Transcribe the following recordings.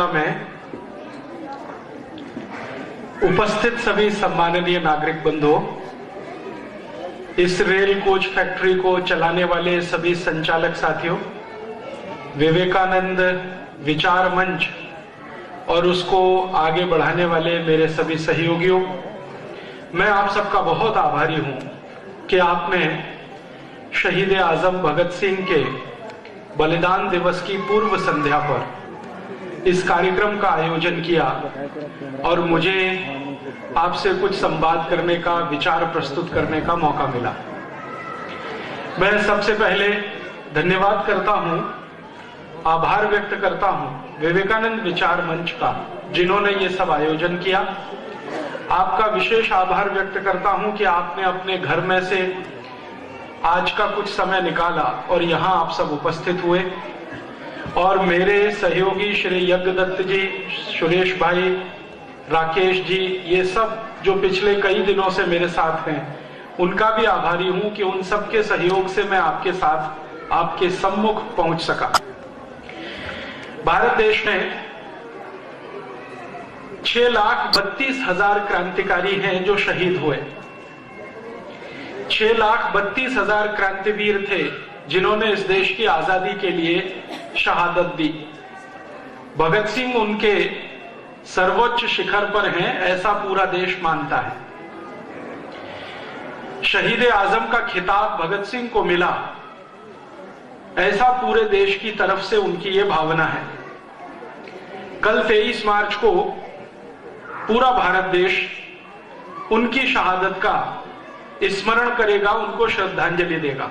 में उपस्थित सभी सम्माननीय नागरिक बंधुओं, इस रेल कोच फैक्ट्री को चलाने वाले सभी संचालक साथियों, विवेकानंद विचार मंच और उसको आगे बढ़ाने वाले मेरे सभी सहयोगियों, मैं आप सबका बहुत आभारी हूं कि आपने शहीद आजम भगत सिंह के बलिदान दिवस की पूर्व संध्या पर इस कार्यक्रम का आयोजन किया और मुझे आपसे कुछ संवाद करने का, विचार प्रस्तुत करने का मौका मिला। मैं सबसे पहले धन्यवाद करता हूं, आभार व्यक्त करता हूं विवेकानंद विचार मंच का, जिन्होंने ये सब आयोजन किया। आपका विशेष आभार व्यक्त करता हूं कि आपने अपने घर में से आज का कुछ समय निकाला और यहां आप सब उपस्थित हुए। और मेरे सहयोगी श्री यज्ञदत्त जी, सुरेश भाई, राकेश जी, ये सब जो पिछले कई दिनों से मेरे साथ हैं, उनका भी आभारी हूं कि उन सबके सहयोग से मैं आपके साथ, आपके सम्मुख पहुंच सका। भारत देश में 6,32,000 क्रांतिकारी हैं जो शहीद हुए। 6,32,000 क्रांतिवीर थे जिन्होंने इस देश की आजादी के लिए शहादत दी। भगत सिंह उनके सर्वोच्च शिखर पर हैं, ऐसा पूरा देश मानता है। शहीद आजम का खिताब भगत सिंह को मिला, ऐसा पूरे देश की तरफ से उनकी ये भावना है। कल 23 मार्च को पूरा भारत देश उनकी शहादत का स्मरण करेगा, उनको श्रद्धांजलि देगा।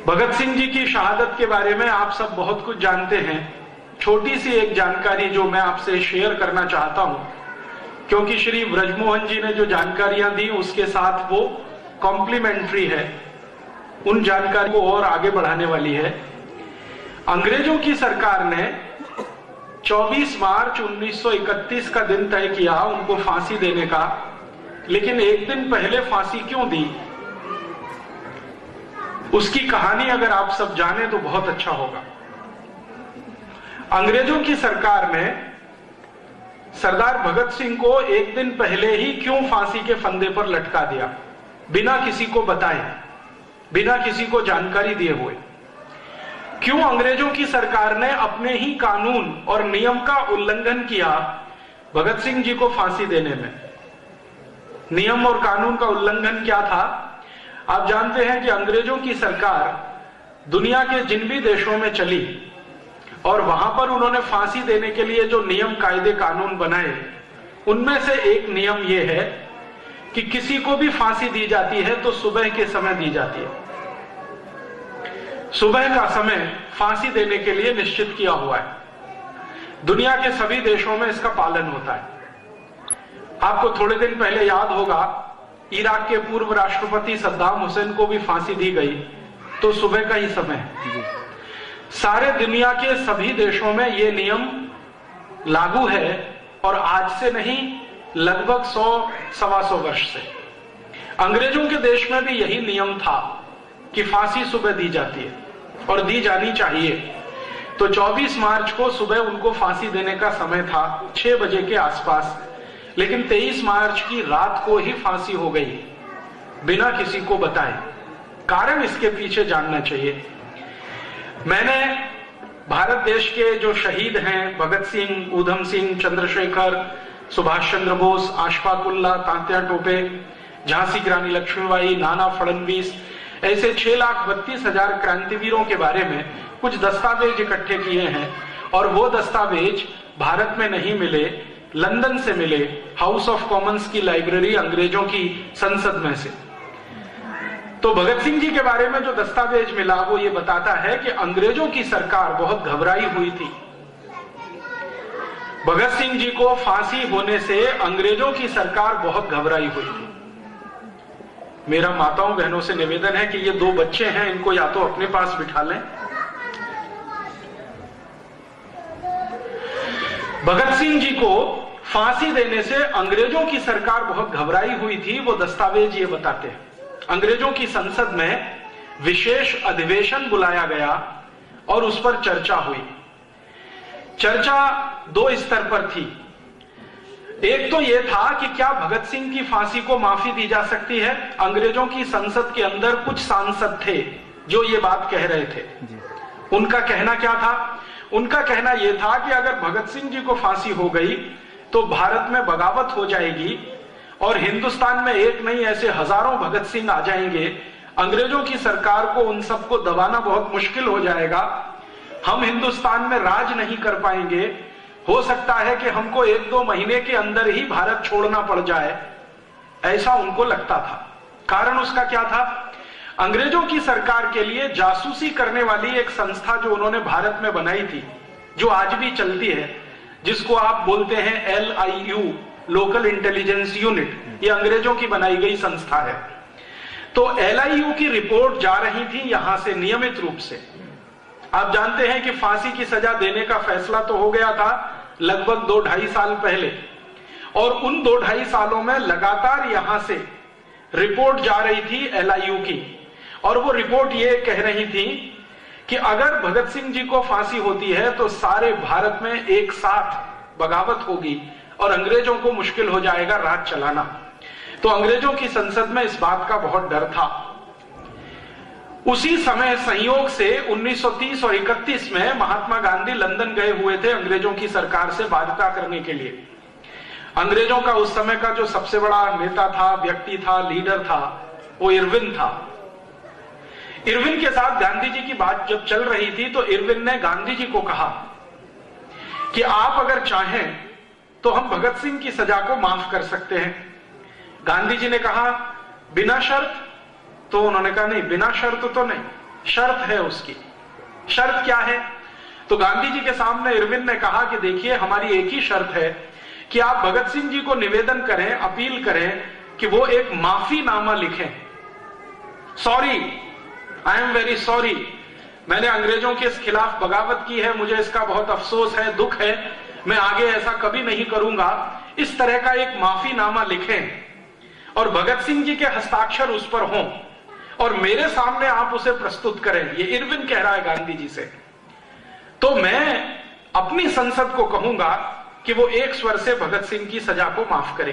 भगत सिंह जी की शहादत के बारे में आप सब बहुत कुछ जानते हैं। छोटी सी एक जानकारी जो मैं आपसे शेयर करना चाहता हूं, क्योंकि श्री ब्रजमोहन जी ने जो जानकारियां दी उसके साथ वो कॉम्प्लीमेंट्री है, उन जानकारी को और आगे बढ़ाने वाली है। अंग्रेजों की सरकार ने 24 मार्च 1931 का दिन तय किया उनको फांसी देने का, लेकिन एक दिन पहले फांसी क्यों दी, उसकी कहानी अगर आप सब जाने तो बहुत अच्छा होगा। अंग्रेजों की सरकार ने सरदार भगत सिंह को एक दिन पहले ही क्यों फांसी के फंदे पर लटका दिया, बिना किसी को बताए, बिना किसी को जानकारी दिए हुए? क्यों अंग्रेजों की सरकार ने अपने ही कानून और नियम का उल्लंघन किया भगत सिंह जी को फांसी देने में? नियम और कानून का उल्लंघन क्या था? आप जानते हैं कि अंग्रेजों की सरकार दुनिया के जिन भी देशों में चली और वहां पर उन्होंने फांसी देने के लिए जो नियम, कायदे, कानून बनाए, उनमें से एक नियम यह है कि किसी को भी फांसी दी जाती है तो सुबह के समय दी जाती है। सुबह का समय फांसी देने के लिए निश्चित किया हुआ है। दुनिया के सभी देशों में इसका पालन होता है। आपको थोड़े दिन पहले याद होगा, इराक के पूर्व राष्ट्रपति सद्दाम हुसैन को भी फांसी दी गई, तो सुबह का ही समय है। सारे दुनिया के सभी देशों में यह नियम लागू है और आज से नहीं, लगभग 100-125 वर्ष से। अंग्रेजों के देश में भी यही नियम था कि फांसी सुबह दी जाती है और दी जानी चाहिए। तो 24 मार्च को सुबह उनको फांसी देने का समय था, 6 बजे के आसपास, लेकिन 23 मार्च की रात को ही फांसी हो गई, बिना किसी को बताए। कारण इसके पीछे जानना चाहिए। मैंने भारत देश के जो शहीद हैं, भगत सिंह, ऊधम सिंह, चंद्रशेखर, सुभाष चंद्र बोस, अशफाक उल्लाह, तात्या टोपे, झांसी की रानी लक्ष्मीबाई, नाना फडणवीस, ऐसे 6,32,000 क्रांतिवीरों के बारे में कुछ दस्तावेज इकट्ठे किए हैं। और वो दस्तावेज भारत में नहीं मिले, लंदन से मिले, हाउस ऑफ कॉमन्स की लाइब्रेरी, अंग्रेजों की संसद में से। तो भगत सिंह जी के बारे में जो दस्तावेज मिला वो ये बताता है कि अंग्रेजों की सरकार बहुत घबराई हुई थी। भगत सिंह जी को फांसी होने से अंग्रेजों की सरकार बहुत घबराई हुई थी। मेरा माताओं बहनों से निवेदन है कि ये 2 बच्चे हैं, इनको या तो अपने पास बिठा लें। भगत सिंह जी को फांसी देने से अंग्रेजों की सरकार बहुत घबराई हुई थी, वो दस्तावेज ये बताते हैं। अंग्रेजों की संसद में विशेष अधिवेशन बुलाया गया और उस पर चर्चा हुई। चर्चा दो स्तर पर थी। एक तो यह था कि क्या भगत सिंह की फांसी को माफी दी जा सकती है। अंग्रेजों की संसद के अंदर कुछ सांसद थे जो ये बात कह रहे थे। उनका कहना क्या था? उनका कहना यह था कि अगर भगत सिंह जी को फांसी हो गई तो भारत में बगावत हो जाएगी और हिंदुस्तान में एक नहीं ऐसे हजारों भगत सिंह आ जाएंगे। अंग्रेजों की सरकार को उन सबको दबाना बहुत मुश्किल हो जाएगा। हम हिंदुस्तान में राज नहीं कर पाएंगे। हो सकता है कि हमको 1-2 महीने के अंदर ही भारत छोड़ना पड़ जाए, ऐसा उनको लगता था। कारण उसका क्या था? अंग्रेजों की सरकार के लिए जासूसी करने वाली एक संस्था जो उन्होंने भारत में बनाई थी, जो आज भी चलती है, जिसको आप बोलते हैं LIU, लोकल इंटेलिजेंस यूनिट, ये अंग्रेजों की बनाई गई संस्था है। तो LIU की रिपोर्ट जा रही थी यहां से नियमित रूप से। आप जानते हैं कि फांसी की सजा देने का फैसला तो हो गया था लगभग 2-2.5 साल पहले, और उन 2-2.5 सालों में लगातार यहां से रिपोर्ट जा रही थी LIU की, और वो रिपोर्ट ये कह रही थी कि अगर भगत सिंह जी को फांसी होती है तो सारे भारत में एक साथ बगावत होगी और अंग्रेजों को मुश्किल हो जाएगा राज चलाना। तो अंग्रेजों की संसद में इस बात का बहुत डर था। उसी समय संयोग से 1930 और 31 में महात्मा गांधी लंदन गए हुए थे अंग्रेजों की सरकार से वार्ता करने के लिए। अंग्रेजों का उस समय का जो सबसे बड़ा नेता था, व्यक्ति था, लीडर था, वो इरविन था। इरविन के साथ गांधी जी की बात जब चल रही थी तो इरविन ने गांधी जी को कहा कि आप अगर चाहें तो हम भगत सिंह की सजा को माफ कर सकते हैं। गांधी जी ने कहा बिना शर्त? तो उन्होंने कहा नहीं, बिना शर्त तो नहीं, शर्त है उसकी। शर्त क्या है? तो गांधी जी के सामने इरविन ने कहा कि देखिए, हमारी एक ही शर्त है कि आप भगत सिंह जी को निवेदन करें, अपील करें कि वो एक माफीनामा लिखें। Sorry, I am very sorry, मैंने अंग्रेजों के खिलाफ बगावत की है, मुझे इसका बहुत अफसोस है, दुख है, मैं आगे ऐसा कभी नहीं करूंगा। इस तरह का एक माफीनामा लिखें और भगत सिंह जी के हस्ताक्षर उस पर हों और मेरे सामने आप उसे प्रस्तुत करें। ये इरविन कह रहा है गांधी जी से। तो मैं अपनी संसद को कहूंगा कि वो एक स्वर से भगत सिंह की सजा को माफ करे।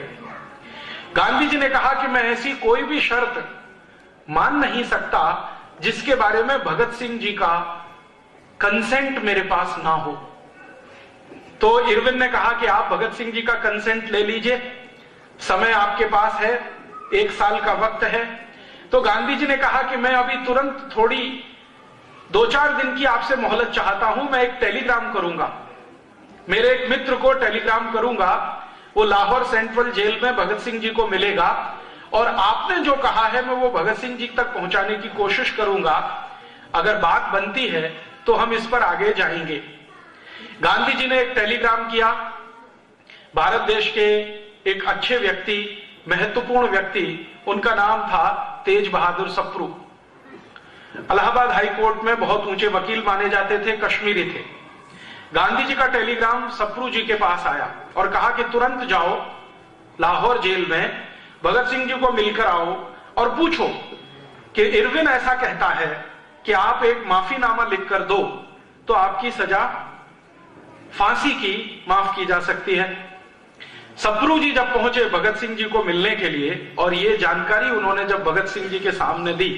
गांधी जी ने कहा कि मैं ऐसी कोई भी शर्त मान नहीं सकता जिसके बारे में भगत सिंह जी का कंसेंट मेरे पास ना हो। तो इरविन ने कहा कि आप भगत सिंह जी का कंसेंट ले लीजिए, समय आपके पास है, 1 साल का वक्त है। तो गांधी जी ने कहा कि मैं अभी तुरंत थोड़ी 2-4 दिन की आपसे मोहलत चाहता हूं, मैं एक टेलीग्राम करूंगा, मेरे एक मित्र को टेलीग्राम करूंगा, वो लाहौर सेंट्रल जेल में भगत सिंह जी को मिलेगा और आपने जो कहा है मैं वो भगत सिंह जी तक पहुंचाने की कोशिश करूंगा। अगर बात बनती है तो हम इस पर आगे जाएंगे। गांधी जी ने एक टेलीग्राम किया। भारत देश के एक अच्छे व्यक्ति, महत्वपूर्ण व्यक्ति, उनका नाम था तेज बहादुर सप्रू। इलाहाबाद हाई कोर्ट में बहुत ऊंचे वकील माने जाते थे, कश्मीरी थे। गांधी जी का टेलीग्राम सप्रू जी के पास आया और कहा कि तुरंत जाओ लाहौर जेल में, भगत सिंह जी को मिलकर आओ और पूछो कि इरविन ऐसा कहता है कि आप एक माफीनामा लिखकर दो तो आपकी सजा फांसी की माफ की जा सकती है। सप्रू जी जब पहुंचे भगत सिंह जी को मिलने के लिए और ये जानकारी उन्होंने जब भगत सिंह जी के सामने दी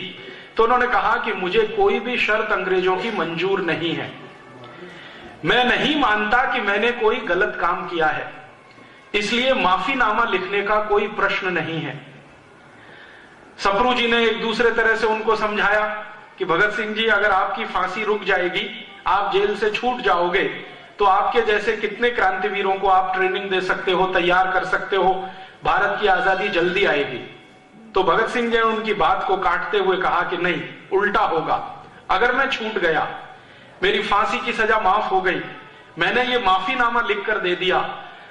तो उन्होंने कहा कि मुझे कोई भी शर्त अंग्रेजों की मंजूर नहीं है, मैं नहीं मानता कि मैंने कोई गलत काम किया है, इसलिए माफीनामा लिखने का कोई प्रश्न नहीं है। सप्रू जी ने एक दूसरे तरह से उनको समझाया कि भगत सिंह जी, अगर आपकी फांसी रुक जाएगी, आप जेल से छूट जाओगे, तो आपके जैसे कितने क्रांतिवीरों को आप ट्रेनिंग दे सकते हो, तैयार कर सकते हो, भारत की आजादी जल्दी आएगी। तो भगत सिंह जी ने उनकी बात को काटते हुए कहा कि नहीं, उल्टा होगा। अगर मैं छूट गया, मेरी फांसी की सजा माफ हो गई, मैंने ये माफीनामा लिखकर दे दिया,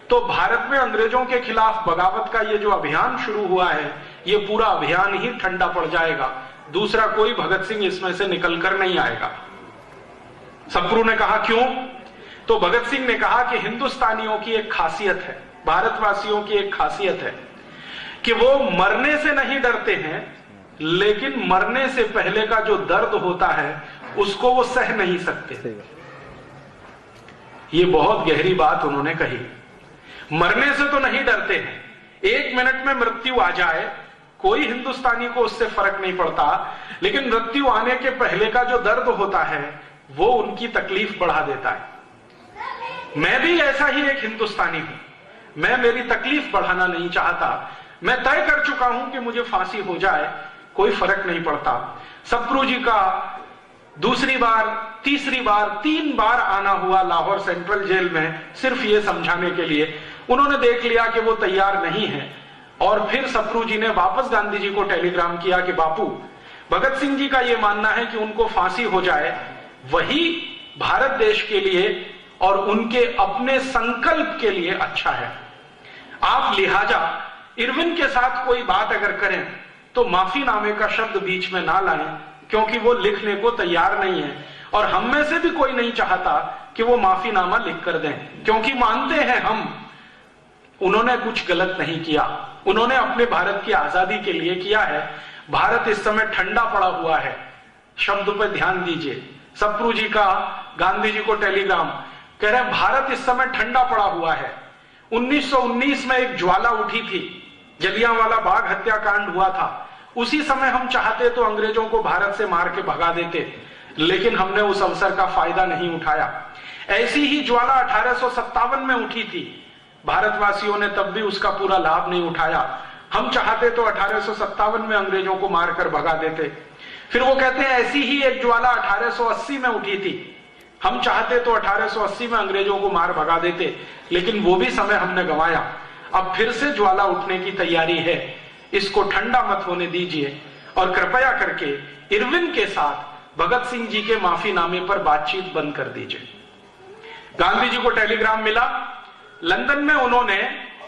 तो भारत में अंग्रेजों के खिलाफ बगावत का ये जो अभियान शुरू हुआ है, ये पूरा अभियान ही ठंडा पड़ जाएगा, दूसरा कोई भगत सिंह इसमें से निकलकर नहीं आएगा। सप्रू ने कहा क्यों? तो भगत सिंह ने कहा कि हिंदुस्तानियों की एक खासियत है, भारतवासियों की एक खासियत है कि वो मरने से नहीं डरते हैं, लेकिन मरने से पहले का जो दर्द होता है उसको वो सह नहीं सकते। ये बहुत गहरी बात उन्होंने कही। मरने से तो नहीं डरते हैं, 1 मिनट में मृत्यु आ जाए कोई हिंदुस्तानी को उससे फर्क नहीं पड़ता, लेकिन मृत्यु आने के पहले का जो दर्द होता है वो उनकी तकलीफ बढ़ा देता है। मैं भी ऐसा ही एक हिंदुस्तानी हूं, मैं मेरी तकलीफ बढ़ाना नहीं चाहता। मैं तय कर चुका हूं कि मुझे फांसी हो जाए, कोई फर्क नहीं पड़ता। सप्रू जी का दूसरी बार, तीसरी बार, 3 बार आना हुआ लाहौर सेंट्रल जेल में सिर्फ ये समझाने के लिए। उन्होंने देख लिया कि वो तैयार नहीं है और फिर सप्रू जी ने वापस गांधी जी को टेलीग्राम किया कि बापू, भगत सिंह जी का ये मानना है कि उनको फांसी हो जाए, वही भारत देश के लिए और उनके अपने संकल्प के लिए अच्छा है। आप लिहाजा इरविन के साथ कोई बात अगर करें तो माफीनामे का शब्द बीच में ना लाएं, क्योंकि वो लिखने को तैयार नहीं है और हम में से भी कोई नहीं चाहता कि वो माफीनामा लिख कर दें, क्योंकि मानते हैं हम उन्होंने कुछ गलत नहीं किया, उन्होंने अपने भारत की आजादी के लिए किया है। भारत इस समय ठंडा पड़ा हुआ है, शब्द पर ध्यान दीजिए। सप्रू जी का गांधी जी को टेलीग्राम कह रहे हैं भारत इस समय ठंडा पड़ा हुआ है। 1919 में एक ज्वाला उठी थी, जलियांवाला बाग हत्याकांड हुआ था, उसी समय हम चाहते तो अंग्रेजों को भारत से मार के भगा देते, लेकिन हमने उस अवसर का फायदा नहीं उठाया। ऐसी ही ज्वाला 1857 में उठी थी, भारतवासियों ने तब भी उसका पूरा लाभ नहीं उठाया। हम चाहते तो 1857 में अंग्रेजों को मारकर भगा देते। फिर वो कहते हैं ऐसी ही एक ज्वाला 1880 में उठी थी, हम चाहते तो 1880 में अंग्रेजों को मार भगा देते, लेकिन वो भी समय हमने गंवाया। अब फिर से ज्वाला उठने की तैयारी है, इसको ठंडा मत होने दीजिए और कृपया करके इरविन के साथ भगत सिंह जी के माफीनामे पर बातचीत बंद कर दीजिए। गांधी जी को टेलीग्राम मिला, लंदन में उन्होंने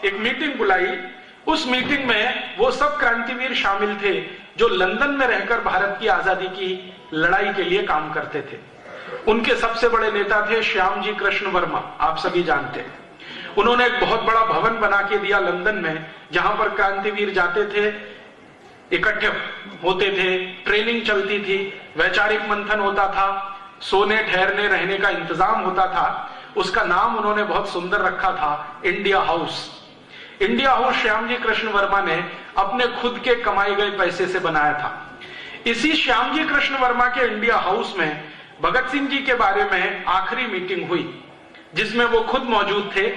एक मीटिंग बुलाई। उस मीटिंग में वो सब क्रांतिवीर शामिल थे जो लंदन में रहकर भारत की आजादी की लड़ाई के लिए काम करते थे। उनके सबसे बड़े नेता थे श्यामजी कृष्ण वर्मा, आप सभी जानते हैं। उन्होंने एक बहुत बड़ा भवन बना के दिया लंदन में, जहां पर क्रांतिवीर जाते थे, इकट्ठे होते थे, ट्रेनिंग चलती थी, वैचारिक मंथन होता था, सोने ठहरने रहने का इंतजाम होता था। उसका नाम उन्होंने बहुत सुंदर रखा था, India house. India house Shyamji Krishna Verma ने अपने खुद के कमाए गए पैसे से बनाया था। इसी श्यामजी कृष्ण वर्मा के इंडिया हाउस में भगत सिंह जी के बारे में आखिरी मीटिंग हुई, जिसमें वो खुद मौजूद थे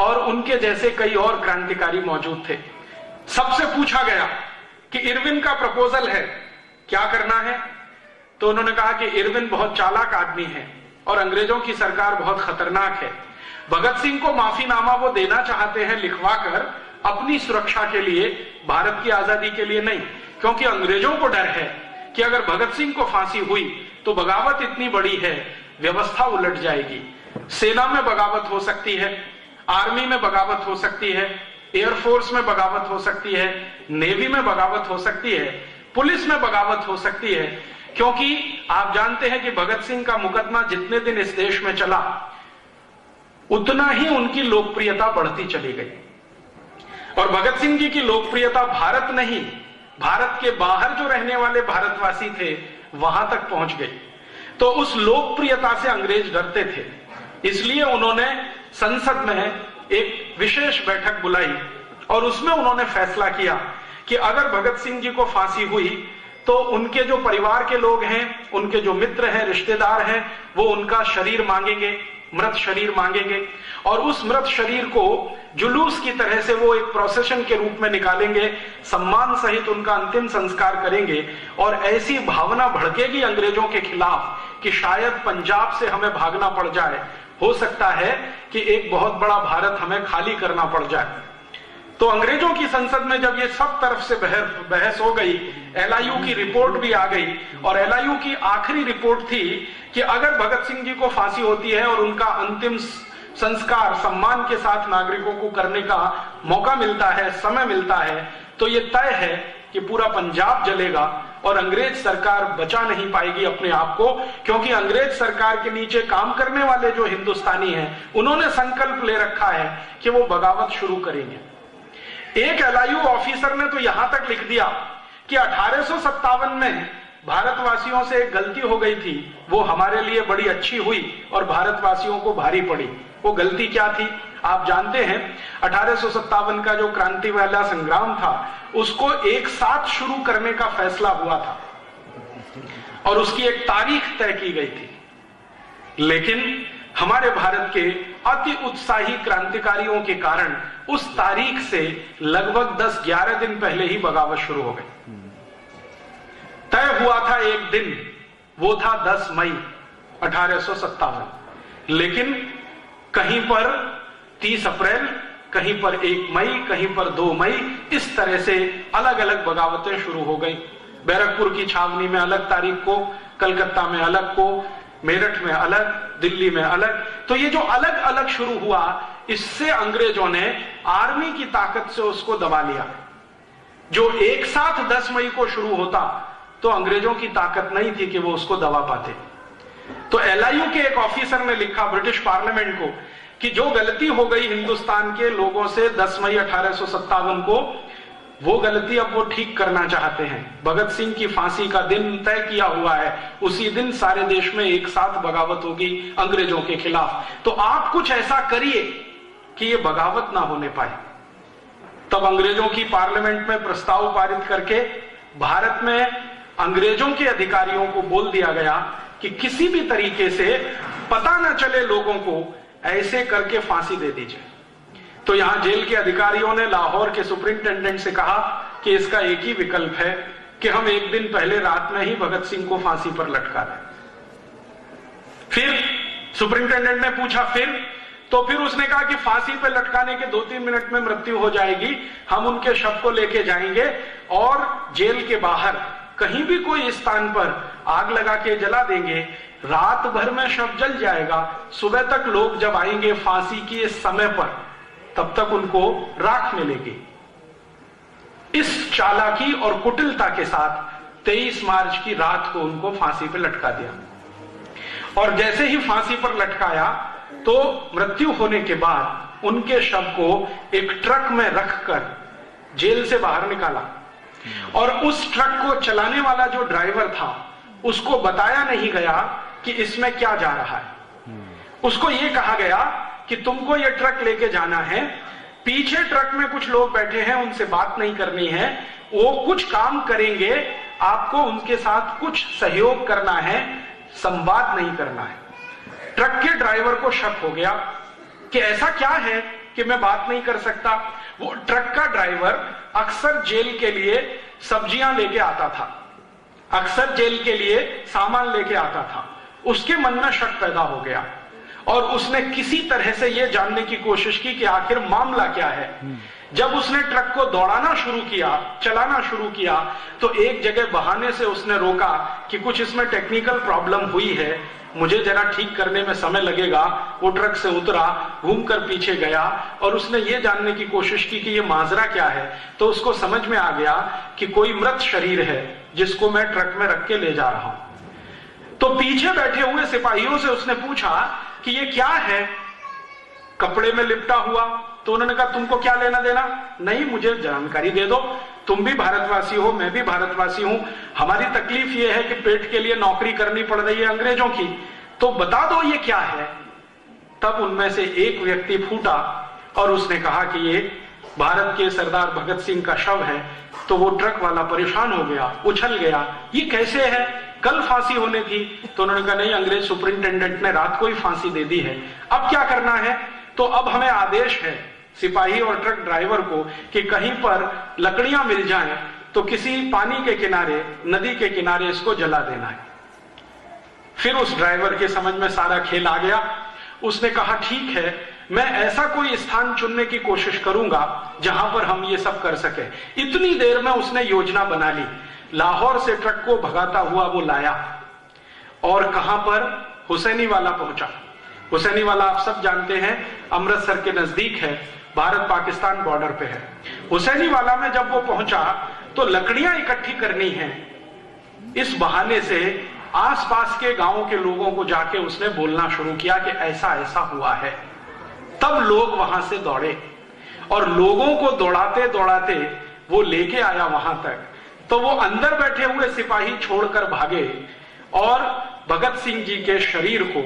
और उनके जैसे कई और क्रांतिकारी मौजूद थे। सबसे पूछा गया कि इरविन का प्रपोजल है, क्या करना है? तो उन्होंने कहा कि इरविन बहुत चालाक आदमी है और अंग्रेजों की सरकार बहुत खतरनाक है। भगत सिंह को माफीनामा वो देना चाहते हैं लिखवाकर, अपनी सुरक्षा के लिए, भारत की आजादी के लिए नहीं, क्योंकि अंग्रेजों को डर है कि अगर भगत सिंह को फांसी हुई तो बगावत इतनी बड़ी है, व्यवस्था उलट जाएगी। सेना में बगावत हो सकती है, आर्मी में बगावत हो सकती है, एयरफोर्स में बगावत हो सकती है, नेवी में बगावत हो सकती है, पुलिस में बगावत हो सकती है, क्योंकि आप जानते हैं कि भगत सिंह का मुकदमा जितने दिन इस देश में चला उतना ही उनकी लोकप्रियता बढ़ती चली गई। और भगत सिंह जी की लोकप्रियता भारत नहीं, भारत के बाहर जो रहने वाले भारतवासी थे वहां तक पहुंच गई। तो उस लोकप्रियता से अंग्रेज डरते थे, इसलिए उन्होंने संसद में एक विशेष बैठक बुलाई और उसमें उन्होंने फैसला किया कि अगर भगत सिंह जी को फांसी हुई तो उनके जो परिवार के लोग हैं, उनके जो मित्र हैं, रिश्तेदार हैं, वो उनका शरीर मांगेंगे, मृत शरीर मांगेंगे और उस मृत शरीर को जुलूस की तरह से वो एक प्रोसेशन के रूप में निकालेंगे, सम्मान सहित उनका अंतिम संस्कार करेंगे। और ऐसी भावना भड़केगी अंग्रेजों के खिलाफ कि शायद पंजाब से हमें भागना पड़ जाए, हो सकता है कि एक बहुत बड़ा भारत हमें खाली करना पड़ जाए। तो अंग्रेजों की संसद में जब ये सब तरफ से बहस हो गई, एलआईयू की रिपोर्ट भी आ गई और एलआईयू की आखिरी रिपोर्ट थी कि अगर भगत सिंह जी को फांसी होती है और उनका अंतिम संस्कार सम्मान के साथ नागरिकों को करने का मौका मिलता है, समय मिलता है, तो ये तय है कि पूरा पंजाब जलेगा और अंग्रेज सरकार बचा नहीं पाएगी अपने आप को, क्योंकि अंग्रेज सरकार के नीचे काम करने वाले जो हिंदुस्तानी हैं उन्होंने संकल्प ले रखा है कि वो बगावत शुरू करेंगे। एक एलआईयू ऑफिसर ने तो यहां तक लिख दिया कि 1857 में भारतवासियों से एक गलती हो गई थी, वो हमारे लिए बड़ी अच्छी हुई और भारतवासियों को भारी पड़ी। वो गलती क्या थी आप जानते हैं? 1857 का जो क्रांति वाला संग्राम था, उसको एक साथ शुरू करने का फैसला हुआ था और उसकी एक तारीख तय की गई थी। लेकिन हमारे भारत के अति उत्साही क्रांतिकारियों के कारण उस तारीख से लगभग 10-11 दिन पहले ही बगावत शुरू हो गई। तय हुआ था एक दिन, वो था 10 मई 1857, लेकिन कहीं पर 30 अप्रैल, कहीं पर 1 मई, कहीं पर 2 मई, इस तरह से अलग अलग बगावतें शुरू हो गई। बैरकपुर की छावनी में अलग तारीख को, कलकत्ता में अलग को, मेरठ में अलग, दिल्ली में अलग। तो ये जो अलग अलग शुरू हुआ, इससे अंग्रेजों ने आर्मी की ताकत से उसको दबा लिया। जो एक साथ 10 मई को शुरू होता तो अंग्रेजों की ताकत नहीं थी कि वो उसको दबा पाते। तो LIU के एक ऑफिसर ने लिखा ब्रिटिश पार्लियामेंट को कि जो गलती हो गई हिंदुस्तान के लोगों से 10 मई 1857 को, वो गलती अब वो ठीक करना चाहते हैं। भगत सिंह की फांसी का दिन तय किया हुआ है, उसी दिन सारे देश में एक साथ बगावत होगी अंग्रेजों के खिलाफ। तो आप कुछ ऐसा करिए कि ये बगावत ना होने पाए। तब अंग्रेजों की पार्लियामेंट में प्रस्ताव पारित करके भारत में अंग्रेजों के अधिकारियों को बोल दिया गया कि किसी भी तरीके से पता न चले लोगों को, ऐसे करके फांसी दे दीजिए। तो यहां जेल के अधिकारियों ने लाहौर के सुपरिंटेंडेंट से कहा कि इसका एक ही विकल्प है कि हम एक दिन पहले रात में ही भगत सिंह को फांसी पर लटका दें। फिर सुपरिंटेंडेंट ने पूछा तो फिर उसने कहा कि फांसी पर लटकाने के 2-3 मिनट में मृत्यु हो जाएगी, हम उनके शव को लेके जाएंगे और जेल के बाहर कहीं भी कोई स्थान पर आग लगा के जला देंगे, रात भर में शव जल जाएगा, सुबह तक लोग जब आएंगे फांसी के समय पर, तब तक उनको राख मिलेगी। इस चालाकी और कुटिलता के साथ 23 मार्च की रात को उनको फांसी पर लटका दिया। और जैसे ही फांसी पर लटकाया तो मृत्यु होने के बाद उनके शव को एक ट्रक में रखकर जेल से बाहर निकाला और उस ट्रक को चलाने वाला जो ड्राइवर था उसको बताया नहीं गया कि इसमें क्या जा रहा है। उसको यह कहा गया कि तुमको ये ट्रक लेके जाना है, पीछे ट्रक में कुछ लोग बैठे हैं, उनसे बात नहीं करनी है, वो कुछ काम करेंगे, आपको उनके साथ कुछ सहयोग करना है, संवाद नहीं करना है। ट्रक के ड्राइवर को शक हो गया कि ऐसा क्या है कि मैं बात नहीं कर सकता। वो ट्रक का ड्राइवर अक्सर जेल के लिए सब्जियां लेके आता था, अक्सर जेल के लिए सामान लेके आता था। उसके मन में शक पैदा हो गया और उसने किसी तरह से यह जानने की कोशिश की कि आखिर मामला क्या है। जब उसने ट्रक को दौड़ाना शुरू किया, चलाना शुरू किया, तो एक जगह बहाने से उसने रोका कि कुछ इसमें टेक्निकल प्रॉब्लम हुई है, मुझे जरा ठीक करने में समय लगेगा। वो ट्रक से उतरा, घूमकर पीछे गया और उसने ये जानने की कोशिश की कि ये माजरा क्या है। तो उसको समझ में आ गया कि कोई मृत शरीर है जिसको मैं ट्रक में रख के ले जा रहा हूं। तो पीछे बैठे हुए सिपाहियों से उसने पूछा कि ये क्या है, कपड़े में लिपटा हुआ। तो उन्होंने कहा तुमको क्या लेना देना, नहीं मुझे जानकारी दे दो, तुम भी भारतवासी हो, मैं भी भारतवासी हूं, हमारी तकलीफ ये है कि पेट के लिए नौकरी करनी पड़ रही है अंग्रेजों की, तो बता दो ये क्या है। तब उनमें से एक व्यक्ति फूटा और उसने कहा कि ये भारत के सरदार भगत सिंह का शव है। तो वो ट्रक वाला परेशान हो गया, उछल गया, ये कैसे है, कल फांसी होने थी। तो उन्होंने कहा नहीं, अंग्रेज सुपरिंटेंडेंट ने रात को ही फांसी दे दी है, अब क्या करना है। तो अब हमें आदेश है सिपाही और ट्रक ड्राइवर को कि कहीं पर लकड़ियां मिल जाएं तो किसी पानी के किनारे, नदी के किनारे इसको जला देना है। फिर उस ड्राइवर के समझ में सारा खेल आ गया। उसने कहा ठीक है, मैं ऐसा कोई स्थान चुनने की कोशिश करूंगा जहां पर हम ये सब कर सके। इतनी देर में उसने योजना बना ली। लाहौर से ट्रक को भगाता हुआ वो लाया और कहां पर, हुसैनी वाला पहुंचा। हुसैनी वाला आप सब जानते हैं, अमृतसर के नजदीक है, भारत पाकिस्तान बॉर्डर पे है। हुसैनी वाला में जब वो पहुंचा तो लकड़ियां इकट्ठी करनी है, इस बहाने से आसपास के गांवों के लोगों को जाके उसने बोलना शुरू किया कि ऐसा ऐसा हुआ है। तब लोग वहां से दौड़े और लोगों को दौड़ाते दौड़ाते वो लेके आया वहां तक। तो वो अंदर बैठे हुए सिपाही छोड़कर भागे और भगत सिंह जी के शरीर को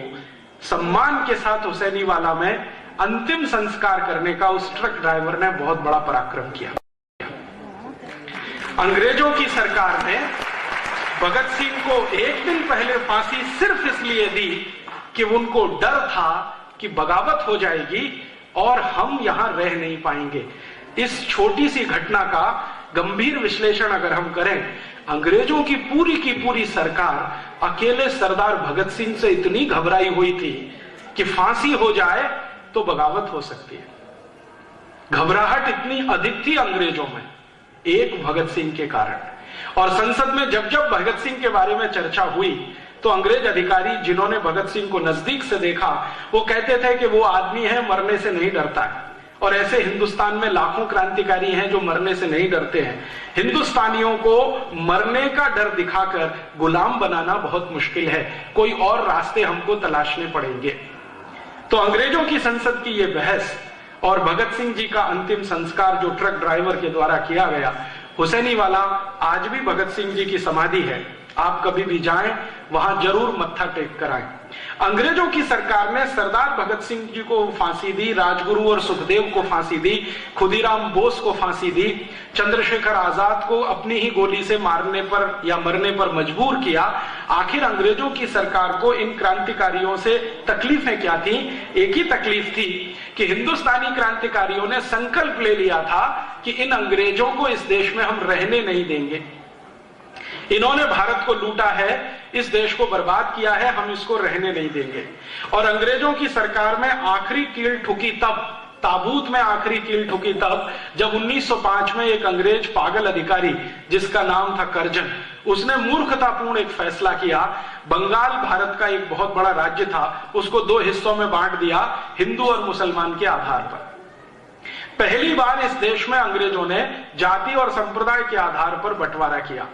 सम्मान के साथ हुसैनीवाला में अंतिम संस्कार करने का उस ट्रक ड्राइवर ने बहुत बड़ा पराक्रम किया। अंग्रेजों की सरकार ने भगत सिंह को एक दिन पहले फांसी सिर्फ इसलिए दी कि उनको डर था कि बगावत हो जाएगी और हम यहां रह नहीं पाएंगे। इस छोटी सी घटना का गंभीर विश्लेषण अगर हम करें, अंग्रेजों की पूरी सरकार अकेले सरदार भगत सिंह से इतनी घबराई हुई थी कि फांसी हो जाए तो बगावत हो सकती है। घबराहट इतनी अधिक थी अंग्रेजों में एक भगत सिंह के कारण। और संसद में जब जब भगत सिंह के बारे में चर्चा हुई तो अंग्रेज अधिकारी जिन्होंने भगत सिंह को नजदीक से देखा वो कहते थे कि वो आदमी है, मरने से नहीं डरता है। और ऐसे हिंदुस्तान में लाखों क्रांतिकारी हैं जो मरने से नहीं डरते हैं। हिंदुस्तानियों को मरने का डर दिखाकर गुलाम बनाना बहुत मुश्किल है, कोई और रास्ते हमको तलाशने पड़ेंगे। तो अंग्रेजों की संसद की यह बहस और भगत सिंह जी का अंतिम संस्कार जो ट्रक ड्राइवर के द्वारा किया गया, हुसैनीवाला आज भी भगत सिंह जी की समाधि है, आप कभी भी जाएं वहां जरूर मत्था टेक कर आएं। अंग्रेजों की सरकार ने सरदार भगत सिंह जी को फांसी दी, राजगुरु और सुखदेव को फांसी दी, खुदीराम बोस को फांसी दी, चंद्रशेखर आजाद को अपनी ही गोली से मारने पर या मरने पर मजबूर किया। आखिर अंग्रेजों की सरकार को इन क्रांतिकारियों से तकलीफें क्या थी? एक ही तकलीफ थी कि हिंदुस्तानी क्रांतिकारियों ने संकल्प ले लिया था कि इन अंग्रेजों को इस देश में हम रहने नहीं देंगे। इन्होंने भारत को लूटा है, इस देश को बर्बाद किया है, हम इसको रहने नहीं देंगे। और अंग्रेजों की सरकार में आखिरी कील ठुकी तब, ताबूत में आखिरी कील ठुकी तब जब 1905 में एक अंग्रेज पागल अधिकारी जिसका नाम था कर्जन, उसने मूर्खतापूर्ण एक फैसला किया। बंगाल भारत का एक बहुत बड़ा राज्य था, उसको दो हिस्सों में बांट दिया, हिंदू और मुसलमान के आधार पर। पहली बार इस देश में अंग्रेजों ने जाति और संप्रदाय के आधार पर बंटवारा किया।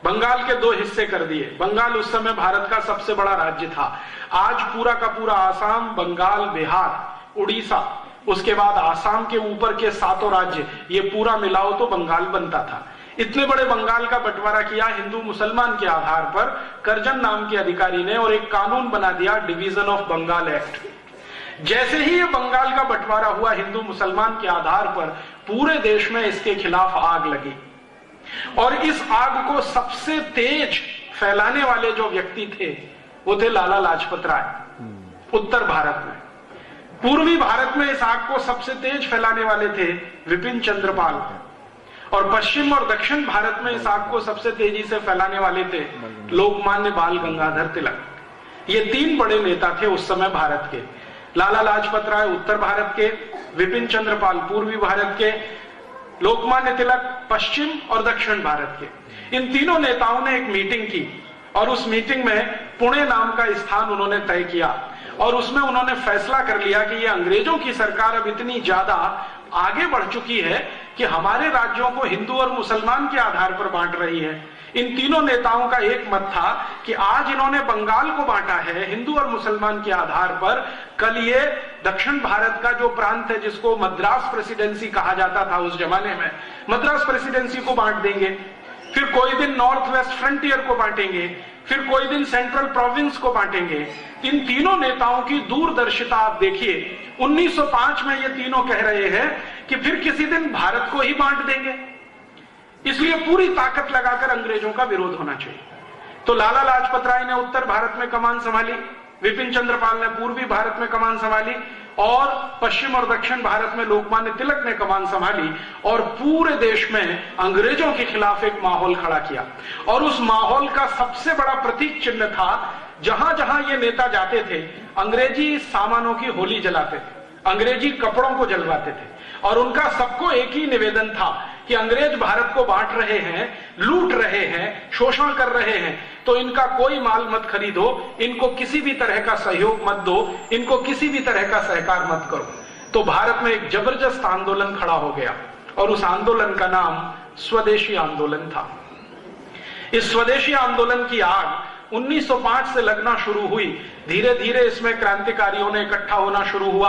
बंगाल के दो हिस्से कर दिए। बंगाल उस समय भारत का सबसे बड़ा राज्य था। आज पूरा का पूरा आसाम, बंगाल, बिहार, उड़ीसा, उसके बाद आसाम के ऊपर के सातों राज्य, ये पूरा मिलाओ तो बंगाल बनता था। इतने बड़े बंगाल का बंटवारा किया हिंदू मुसलमान के आधार पर कर्जन नाम के अधिकारी ने, और एक कानून बना दिया, डिवीजन ऑफ बंगाल एक्ट। जैसे ही ये बंगाल का बंटवारा हुआ हिंदू मुसलमान के आधार पर, पूरे देश में इसके खिलाफ आग लगी। और इस आग को सबसे तेज फैलाने वाले जो व्यक्ति थे वो थे लाला लाजपत राय। उत्तर भारत में, पूर्वी भारत में इस आग को सबसे तेज फैलाने वाले थे विपिन चंद्र पाल, और पश्चिम और दक्षिण भारत में इस आग को सबसे तेजी से फैलाने वाले थे लोकमान्य बाल गंगाधर तिलक। ये तीन बड़े नेता थे उस समय भारत के। लाला लाजपत राय उत्तर भारत के, विपिन चंद्र पाल पूर्वी भारत के, लोकमान्य तिलक पश्चिम और दक्षिण भारत के। इन तीनों नेताओं ने एक मीटिंग की और उस मीटिंग में पुणे नाम का स्थान उन्होंने तय किया और उसमें उन्होंने फैसला कर लिया कि ये अंग्रेजों की सरकार अब इतनी ज्यादा आगे बढ़ चुकी है कि हमारे राज्यों को हिंदू और मुसलमान के आधार पर बांट रही है। इन तीनों नेताओं का एक मत था कि आज इन्होंने बंगाल को बांटा है हिंदू और मुसलमान के आधार पर, कल ये दक्षिण भारत का जो प्रांत है जिसको मद्रास प्रेसिडेंसी कहा जाता था उस जमाने में, मद्रास प्रेसिडेंसी को बांट देंगे। फिर कोई दिन नॉर्थ वेस्ट फ्रंटियर को बांटेंगे, फिर कोई दिन सेंट्रल प्रोविंस को बांटेंगे। इन तीनों नेताओं की दूरदर्शिता आप देखिए। 1905 में ये तीनों कह रहे हैं कि फिर किसी दिन भारत को ही बांट देंगे, इसलिए पूरी ताकत लगाकर अंग्रेजों का विरोध होना चाहिए। तो लाला लाजपत राय ने उत्तर भारत में कमान संभाली, विपिन चंद्र पाल ने पूर्वी भारत में कमान संभाली, और पश्चिम और दक्षिण भारत में लोकमान्य तिलक ने कमान संभाली, और पूरे देश में अंग्रेजों के खिलाफ एक माहौल खड़ा किया। और उस माहौल का सबसे बड़ा प्रतीक चिन्ह था, जहां जहां ये नेता जाते थे अंग्रेजी सामानों की होली जलाते थे, अंग्रेजी कपड़ों को जलवाते थे, और उनका सबको एक ही निवेदन था कि अंग्रेज भारत को बांट रहे हैं, लूट रहे हैं, शोषण कर रहे हैं, तो इनका कोई माल मत खरीदो, इनको किसी भी तरह का सहयोग मत दो, इनको किसी भी तरह का सहकार मत करो। तो भारत में एक जबरदस्त आंदोलन खड़ा हो गया और उस आंदोलन का नाम स्वदेशी आंदोलन था। इस स्वदेशी आंदोलन की आग 1905 से लगना शुरू हुई। धीरे धीरे इसमें क्रांतिकारियों ने इकट्ठा होना शुरू हुआ।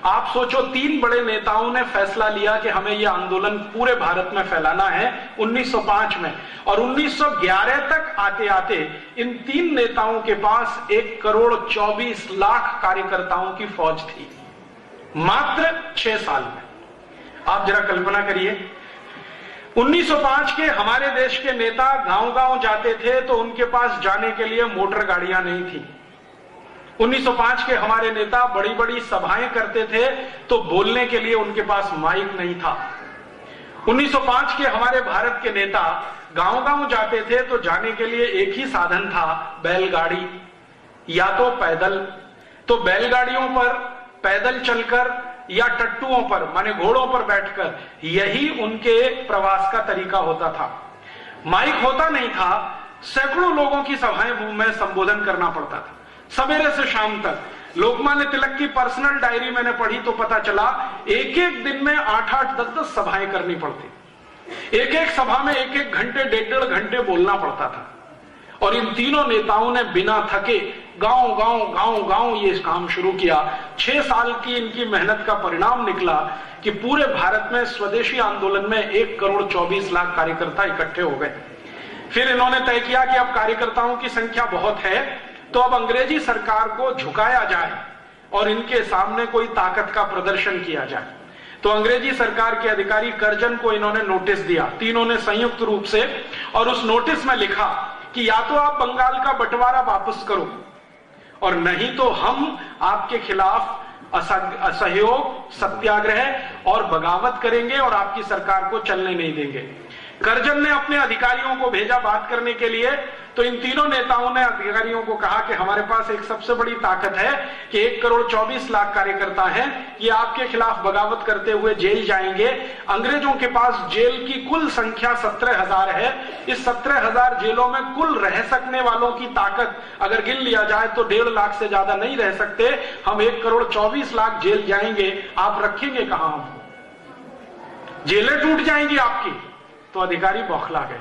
आप सोचो, 3 बड़े नेताओं ने फैसला लिया कि हमें यह आंदोलन पूरे भारत में फैलाना है 1905 में, और 1911 तक आते आते इन 3 नेताओं के पास 1,24,00,000 कार्यकर्ताओं की फौज थी, मात्र 6 साल में। आप जरा कल्पना करिए, 1905 के हमारे देश के नेता गांव-गांव जाते थे तो उनके पास जाने के लिए मोटर गाड़ियां नहीं थी। 1905 के हमारे नेता बड़ी बड़ी सभाएं करते थे तो बोलने के लिए उनके पास माइक नहीं था। 1905 के हमारे भारत के नेता गांव-गांव जाते थे तो जाने के लिए एक ही साधन था, बैलगाड़ी या तो पैदल। तो बैलगाड़ियों पर पैदल चलकर या टट्टुओं पर माने घोड़ों पर बैठकर, यही उनके प्रवास का तरीका होता था। माइक होता नहीं था, सैकड़ों लोगों की सभाएं में संबोधन करना पड़ता था, सवेरे से शाम तक। लोकमान्य तिलक की पर्सनल डायरी मैंने पढ़ी तो पता चला एक एक दिन में 8-8, 10-10 सभाएं करनी पड़ती। एक एक सभा में 1-1 घंटे, 1.5 घंटे बोलना पड़ता था। और इन तीनों नेताओं ने बिना थके गांव-गांव ये काम शुरू किया। 6 साल की इनकी मेहनत का परिणाम निकला कि पूरे भारत में स्वदेशी आंदोलन में 1,24,00,000 कार्यकर्ता इकट्ठे हो गए। फिर इन्होंने तय किया कि अब कार्यकर्ताओं की संख्या बहुत है तो अब अंग्रेजी सरकार को झुकाया जाए और इनके सामने कोई ताकत का प्रदर्शन किया जाए। तो अंग्रेजी सरकार के अधिकारी कर्जन को इन्होंने नोटिस दिया, तीनों ने संयुक्त रूप से, और उस नोटिस में लिखा कि या तो आप बंगाल का बंटवारा वापस करो और नहीं तो हम आपके खिलाफ असहयोग, सत्याग्रह और बगावत करेंगे और आपकी सरकार को चलने नहीं देंगे। कर्जन ने अपने अधिकारियों को भेजा बात करने के लिए, तो इन तीनों नेताओं ने अधिकारियों को कहा कि हमारे पास एक सबसे बड़ी ताकत है कि 1,24,00,000 कार्यकर्ता हैं, ये आपके खिलाफ बगावत करते हुए जेल जाएंगे। अंग्रेजों के पास जेल की कुल संख्या 17,000 है। इस 17,000 जेलों में कुल रह सकने वालों की ताकत अगर गिन लिया जाए तो 1.5 लाख से ज्यादा नहीं रह सकते। हम 1,24,00,000 जेल जाएंगे, आप रखेंगे कहां हमको? जेलें टूट जाएंगी आपकी। तो अधिकारी बौखला गए,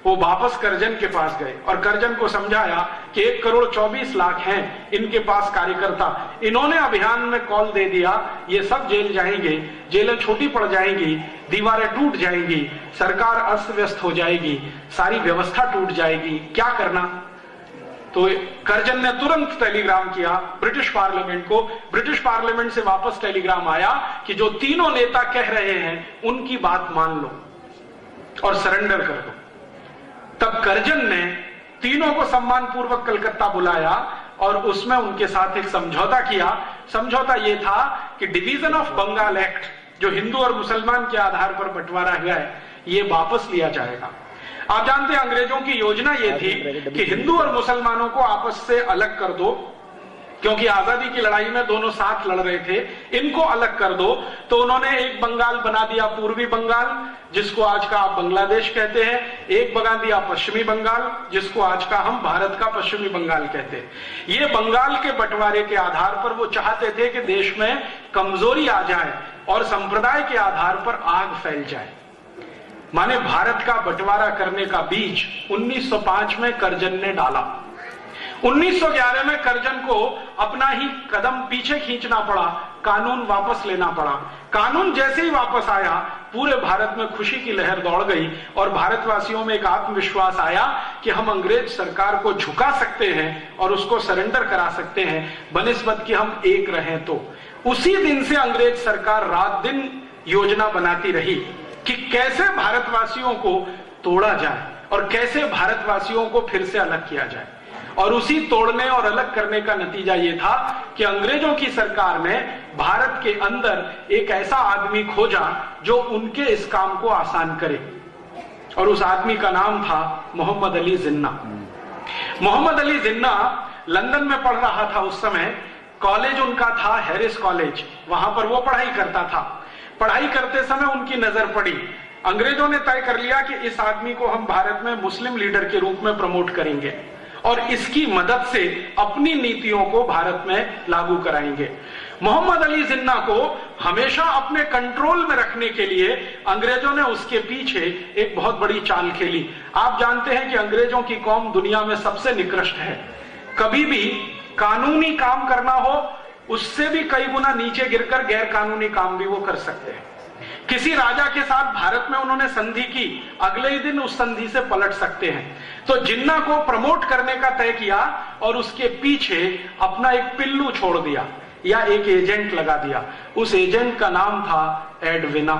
वो वापस कर्जन के पास गए और कर्जन को समझाया कि 1,24,00,000 हैं इनके पास कार्यकर्ता। इन्होंने अभियान में कॉल दे दिया, ये सब जेल जाएंगे, जेलें छोटी पड़ जाएंगी, दीवारें टूट जाएंगी, सरकार अस्त व्यस्त हो जाएगी, सारी व्यवस्था टूट जाएगी, क्या करना? तो कर्जन ने तुरंत टेलीग्राम किया ब्रिटिश पार्लियामेंट को। ब्रिटिश पार्लियामेंट से वापस टेलीग्राम आया कि जो तीनों नेता कह रहे हैं उनकी बात मान लो और सरेंडर कर दो। तब कर्जन ने तीनों को सम्मान पूर्वक कलकत्ता बुलाया और उसमें उनके साथ एक समझौता किया। समझौता यह था कि डिवीजन ऑफ बंगाल एक्ट, जो हिंदू और मुसलमान के आधार पर बंटवारा हुआ है, ये वापस लिया जाएगा। आप जानते हैं अंग्रेजों की योजना यह थी कि हिंदू और मुसलमानों को आपस से अलग कर दो, क्योंकि आजादी की लड़ाई में दोनों साथ लड़ रहे थे, इनको अलग कर दो। तो उन्होंने एक बंगाल बना दिया पूर्वी बंगाल, जिसको आज का आप बांग्लादेश कहते हैं, एक बना दिया पश्चिमी बंगाल, जिसको आज का हम भारत का पश्चिमी बंगाल कहते हैं। ये बंगाल के बंटवारे के आधार पर वो चाहते थे कि देश में कमजोरी आ जाए और संप्रदाय के आधार पर आग फैल जाए। माने भारत का बंटवारा करने का बीज 1905 में कर्जन ने डाला। 1911 में कर्जन को अपना ही कदम पीछे खींचना पड़ा, कानून वापस लेना पड़ा। कानून जैसे ही वापस आया, पूरे भारत में खुशी की लहर दौड़ गई और भारतवासियों में एक आत्मविश्वास आया कि हम अंग्रेज सरकार को झुका सकते हैं और उसको सरेंडर करा सकते हैं, बनिस्बत कि हम एक रहें। तो उसी दिन से अंग्रेज सरकार रात दिन योजना बनाती रही कि कैसे भारतवासियों को तोड़ा जाए और कैसे भारतवासियों को फिर से अलग किया जाए। और उसी तोड़ने और अलग करने का नतीजा यह था कि अंग्रेजों की सरकार ने भारत के अंदर एक ऐसा आदमी खोजा जो उनके इस काम को आसान करे, और उस आदमी का नाम था मोहम्मद अली जिन्ना। मोहम्मद अली जिन्ना लंदन में पढ़ रहा था उस समय। कॉलेज उनका था हैरिस कॉलेज, वहां पर वो पढ़ाई करता था। पढ़ाई करते समय उनकी नजर पड़ी, अंग्रेजों ने तय कर लिया कि इस आदमी को हम भारत में मुस्लिम लीडर के रूप में प्रमोट करेंगे और इसकी मदद से अपनी नीतियों को भारत में लागू कराएंगे। मोहम्मद अली जिन्ना को हमेशा अपने कंट्रोल में रखने के लिए अंग्रेजों ने उसके पीछे एक बहुत बड़ी चाल खेली। आप जानते हैं कि अंग्रेजों की कौम दुनिया में सबसे निकृष्ट है। कभी भी कानूनी काम करना हो, उससे भी कई गुना नीचे गिरकर गैर कानूनी काम भी वो कर सकते हैं। किसी राजा के साथ भारत में उन्होंने संधि की, अगले ही दिन उस संधि से पलट सकते हैं। तो जिन्ना को प्रमोट करने का तय किया और उसके पीछे अपना एक पिल्लू छोड़ दिया या एक एजेंट लगा दिया। उस एजेंट का नाम था एडविना।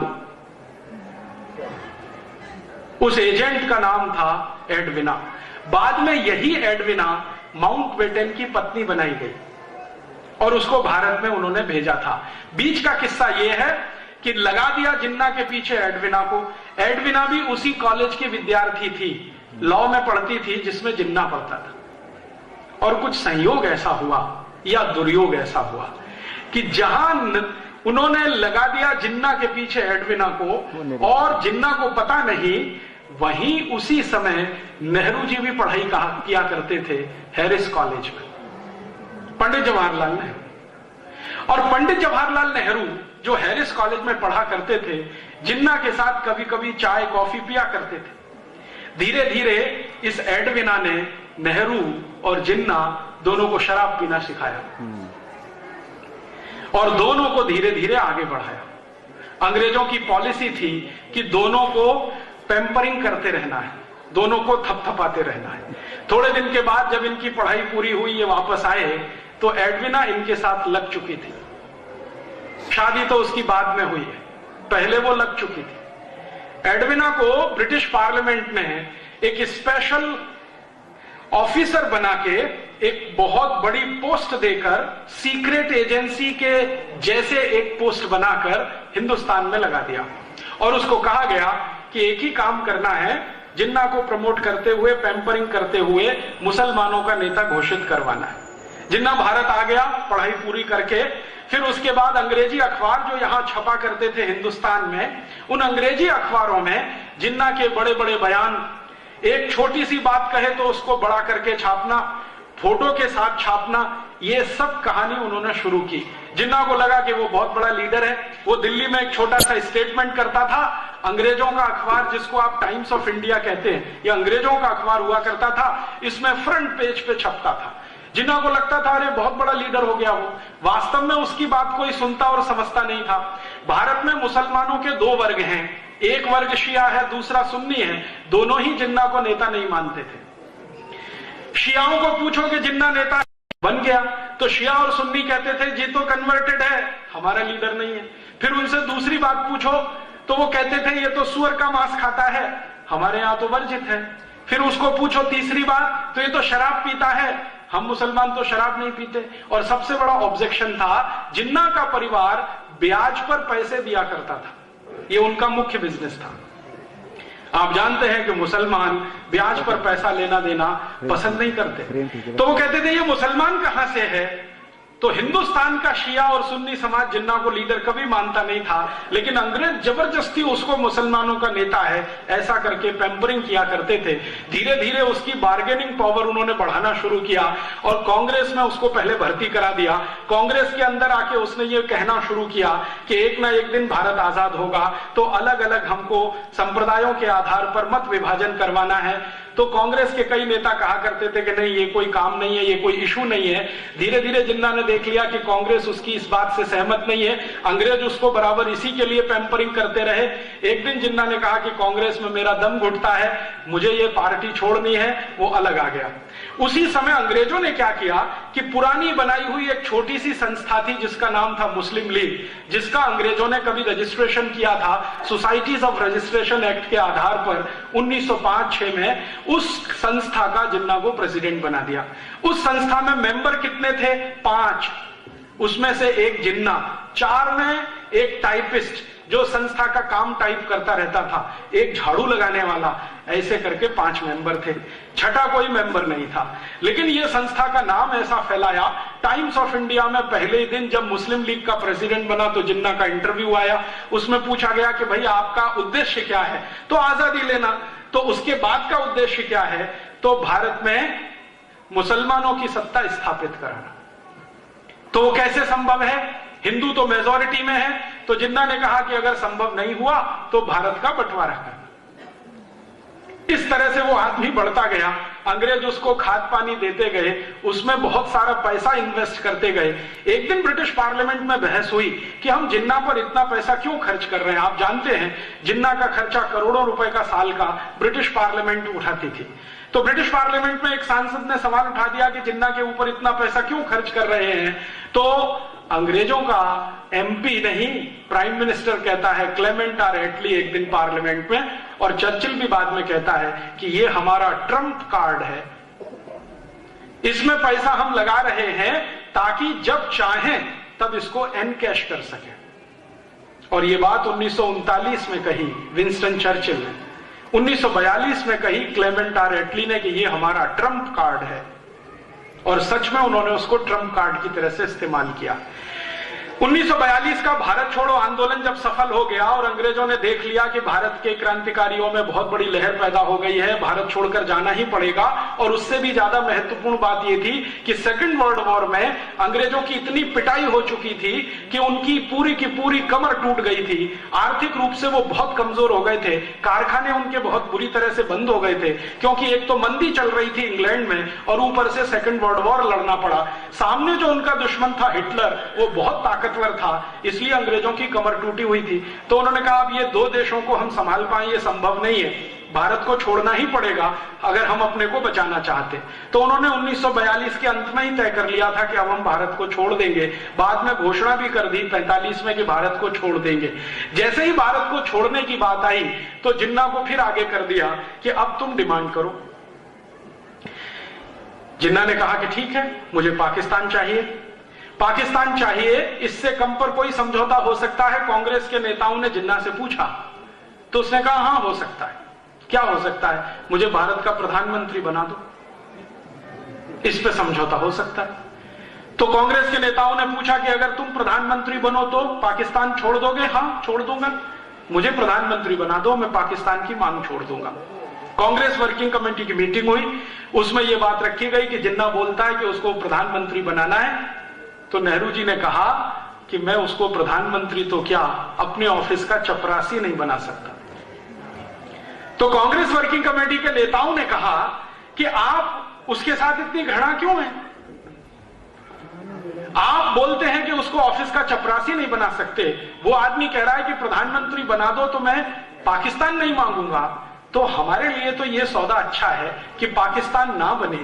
उस एजेंट का नाम था एडविना। बाद में यही एडविना माउंटबेटन की पत्नी बनाई गई और उसको भारत में उन्होंने भेजा था। बीच का किस्सा यह है कि लगा दिया जिन्ना के पीछे एडविना को। एडविना भी उसी कॉलेज की विद्यार्थी थी, लॉ में पढ़ती थी जिसमें जिन्ना पढ़ता था। और कुछ संयोग ऐसा हुआ या दुर्योग ऐसा हुआ कि जहां उन्होंने लगा दिया जिन्ना के पीछे एडविना को और जिन्ना को पता नहीं, वहीं उसी समय नेहरू जी भी पढ़ाई किया करते थे हैरिस कॉलेज में, पंडित जवाहरलाल नेहरू। और पंडित जवाहरलाल नेहरू जो हैरिस कॉलेज में पढ़ा करते थे, जिन्ना के साथ कभी कभी चाय कॉफी पिया करते थे। धीरे धीरे इस एडविना ने नेहरू और जिन्ना दोनों को शराब पीना सिखाया और दोनों को धीरे धीरे आगे बढ़ाया। अंग्रेजों की पॉलिसी थी कि दोनों को पैम्परिंग करते रहना है, दोनों को थपथपाते रहना है। थोड़े दिन के बाद जब इनकी पढ़ाई पूरी हुई, ये वापस आए, तो एडविना इनके साथ लग चुकी थी। शादी तो उसकी बाद में हुई है, पहले वो लग चुकी थी। एडविना को ब्रिटिश पार्लियामेंट ने एक स्पेशल ऑफिसर बना के एक बहुत बड़ी पोस्ट देकर, सीक्रेट एजेंसी के जैसे एक पोस्ट बनाकर हिंदुस्तान में लगा दिया और उसको कहा गया कि एक ही काम करना है, जिन्ना को प्रमोट करते हुए, पैम्परिंग करते हुए मुसलमानों का नेता घोषित करवाना है। जिन्ना भारत आ गया पढ़ाई पूरी करके। फिर उसके बाद अंग्रेजी अखबार जो यहां छपा करते थे हिंदुस्तान में, उन अंग्रेजी अखबारों में जिन्ना के बड़े बड़े बयान, एक छोटी सी बात कहे तो उसको बड़ा करके छापना, फोटो के साथ छापना, ये सब कहानी उन्होंने शुरू की। जिन्ना को लगा कि वो बहुत बड़ा लीडर है। वो दिल्ली में एक छोटा सा स्टेटमेंट करता था। अंग्रेजों का अखबार, जिसको आप टाइम्स ऑफ इंडिया कहते हैं, ये अंग्रेजों का अखबार हुआ करता था, इसमें फ्रंट पेज पे छपता था। जिन्ना को लगता था अरे बहुत बड़ा लीडर हो गया वो। वास्तव में उसकी बात कोई सुनता और समझता नहीं था। भारत में मुसलमानों के दो वर्ग हैं, एक वर्ग शिया है, दूसरा सुन्नी है। दोनों ही जिन्ना को नेता नहीं मानते थे। शियाओं को पूछो कि जिन्ना नेता बन गया तो शिया और सुन्नी कहते थे जी तो कन्वर्टेड है, हमारा लीडर नहीं है। फिर उनसे दूसरी बात पूछो तो वो कहते थे ये तो सुअर का मांस खाता है, हमारे यहां तो वर्जित है। फिर उसको पूछो तीसरी बात तो ये तो शराब पीता है, हम मुसलमान तो शराब नहीं पीते। और सबसे बड़ा ऑब्जेक्शन था, जिन्ना का परिवार ब्याज पर पैसे दिया करता था, ये उनका मुख्य बिजनेस था। आप जानते हैं कि मुसलमान ब्याज पर पैसा लेना देना पसंद नहीं करते, तो वो कहते थे ये मुसलमान कहां से है। तो हिंदुस्तान का शिया और सुन्नी समाज जिन्ना को लीडर कभी मानता नहीं था, लेकिन अंग्रेज जबरदस्ती उसको मुसलमानों का नेता है ऐसा करके पैम्परिंग किया करते थे। धीरे धीरे उसकी बार्गेनिंग पावर उन्होंने बढ़ाना शुरू किया और कांग्रेस में उसको पहले भर्ती करा दिया। कांग्रेस के अंदर आके उसने ये कहना शुरू किया कि एक ना एक दिन भारत आजाद होगा, तो अलग अलग हमको संप्रदायों के आधार पर मत विभाजन करवाना है। तो कांग्रेस के कई नेता कहा करते थे कि नहीं ये कोई काम नहीं है, ये कोई इशू नहीं है। धीरे धीरे जिन्ना ने देख लिया कि कांग्रेस उसकी इस बात से सहमत नहीं है, अंग्रेज उसको बराबर इसी के लिए पैम्परिंग करते रहे। एक दिन जिन्ना ने कहा कि कांग्रेस में मेरा दम घुटता है, मुझे ये पार्टी छोड़नी है, वो अलग आ गया। उसी समय अंग्रेजों ने क्या किया कि पुरानी बनाई हुई एक छोटी सी संस्था थी जिसका नाम था मुस्लिम लीग, जिसका अंग्रेजों ने कभी रजिस्ट्रेशन किया था सोसाइटीज ऑफ रजिस्ट्रेशन एक्ट के आधार पर 1905-6 में। उस संस्था का जिन्ना को प्रेसिडेंट बना दिया। उस संस्था में मेंबर कितने थे? 5। उसमें से एक जिन्ना, 4 में एक टाइपिस्ट जो संस्था का काम टाइप करता रहता था, एक झाड़ू लगाने वाला, ऐसे करके 5 मेंबर थे। छठा कोई मेंबर नहीं था। लेकिन यह संस्था का नाम ऐसा फैलाया, टाइम्स ऑफ इंडिया में पहले ही दिन जब मुस्लिम लीग का प्रेसिडेंट बना तो जिन्ना का इंटरव्यू आया। उसमें पूछा गया कि भाई आपका उद्देश्य क्या है? तो आजादी लेना। तो उसके बाद का उद्देश्य क्या है? तो भारत में मुसलमानों की सत्ता स्थापित कराना। तो वो कैसे संभव है? हिंदू तो मेजॉरिटी में है, तो जिन्ना ने कहा कि अगर संभव नहीं हुआ तो भारत का बंटवारा करना। इस तरह से वो आदमी बढ़ता गया, अंग्रेज उसको खाद पानी देते गए, उसमें बहुत सारा पैसा इन्वेस्ट करते गए। एक दिन ब्रिटिश पार्लियामेंट में बहस हुई कि हम जिन्ना पर इतना पैसा क्यों खर्च कर रहे हैं। आप जानते हैं जिन्ना का खर्चा करोड़ों रुपए का साल का ब्रिटिश पार्लियामेंट उठाती थी। तो ब्रिटिश पार्लियामेंट में एक सांसद ने सवाल उठा दिया कि जिन्ना के ऊपर इतना पैसा क्यों खर्च कर रहे हैं। तो अंग्रेजों का एमपी नहीं, प्राइम मिनिस्टर कहता है, क्लेमेंट आर एटली, एक दिन पार्लियामेंट में, और चर्चिल भी बाद में कहता है कि ये हमारा ट्रम्प कार्ड है, इसमें पैसा हम लगा रहे हैं ताकि जब चाहें तब इसको एनकैश कर सकें। और ये बात 1939 में कही विंस्टन चर्चिल ने, 1942 में कही क्लेमेंट आर एटली ने कि ये हमारा ट्रम्प कार्ड है, और सच में उन्होंने उसको ट्रम्प कार्ड की तरह से इस्तेमाल किया। 1942 का भारत छोड़ो आंदोलन जब सफल हो गया और अंग्रेजों ने देख लिया कि भारत के क्रांतिकारियों में बहुत बड़ी लहर पैदा हो गई है, भारत छोड़कर जाना ही पड़ेगा, और उससे भी ज्यादा महत्वपूर्ण बात यह थी कि सेकेंड वर्ल्ड वॉर में अंग्रेजों की इतनी पिटाई हो चुकी थी कि उनकी पूरी की पूरी कमर टूट गई थी, आर्थिक रूप से वो बहुत कमजोर हो गए थे, कारखाने उनके बहुत बुरी तरह से बंद हो गए थे, क्योंकि एक तो मंदी चल रही थी इंग्लैंड में और ऊपर से सेकेंड वर्ल्ड वॉर लड़ना पड़ा। सामने जो उनका दुश्मन था हिटलर, वो बहुत ताकतवर था, इसलिए अंग्रेजों की कमर टूटी हुई थी। तो उन्होंने कहा अब ये दो देशों को हम संभाल पाए ये संभव नहीं है, भारत को छोड़ना ही पड़ेगा अगर हम अपने को बचाना चाहते। तो उन्होंने 1942 के अंत में ही तय कर लिया था कि अब हम भारत को छोड़ देंगे। बाद में घोषणा भी कर दी 45 में कि भारत को छोड़ देंगे। जैसे ही भारत को छोड़ने की बात आई तो जिन्ना को फिर आगे कर दिया कि अब तुम डिमांड करो। जिन्ना ने कहा कि ठीक है, मुझे पाकिस्तान चाहिए, पाकिस्तान चाहिए, इससे कम पर कोई समझौता हो सकता है। कांग्रेस के नेताओं ने जिन्ना से पूछा तो उसने कहा हां हो सकता है। क्या हो सकता है? मुझे भारत का प्रधानमंत्री बना दो, इस पे समझौता हो सकता है। तो कांग्रेस के नेताओं ने पूछा कि अगर तुम प्रधानमंत्री बनो तो पाकिस्तान छोड़ दोगे? हां छोड़ दूंगा, मुझे प्रधानमंत्री बना दो, मैं पाकिस्तान की मांग छोड़ दूंगा। कांग्रेस वर्किंग कमेटी की मीटिंग हुई, उसमें यह बात रखी गई कि जिन्ना बोलता है कि उसको प्रधानमंत्री बनाना है, तो नेहरू जी ने कहा कि मैं उसको प्रधानमंत्री तो क्या अपने ऑफिस का चपरासी नहीं बना सकता। तो कांग्रेस वर्किंग कमेटी के नेताओं ने कहा कि आप उसके साथ इतनी घृणा क्यों है? आप बोलते हैं कि उसको ऑफिस का चपरासी नहीं बना सकते, वो आदमी कह रहा है कि प्रधानमंत्री बना दो तो मैं पाकिस्तान नहीं मांगूंगा। तो हमारे लिए तो यह सौदा अच्छा है कि पाकिस्तान ना बने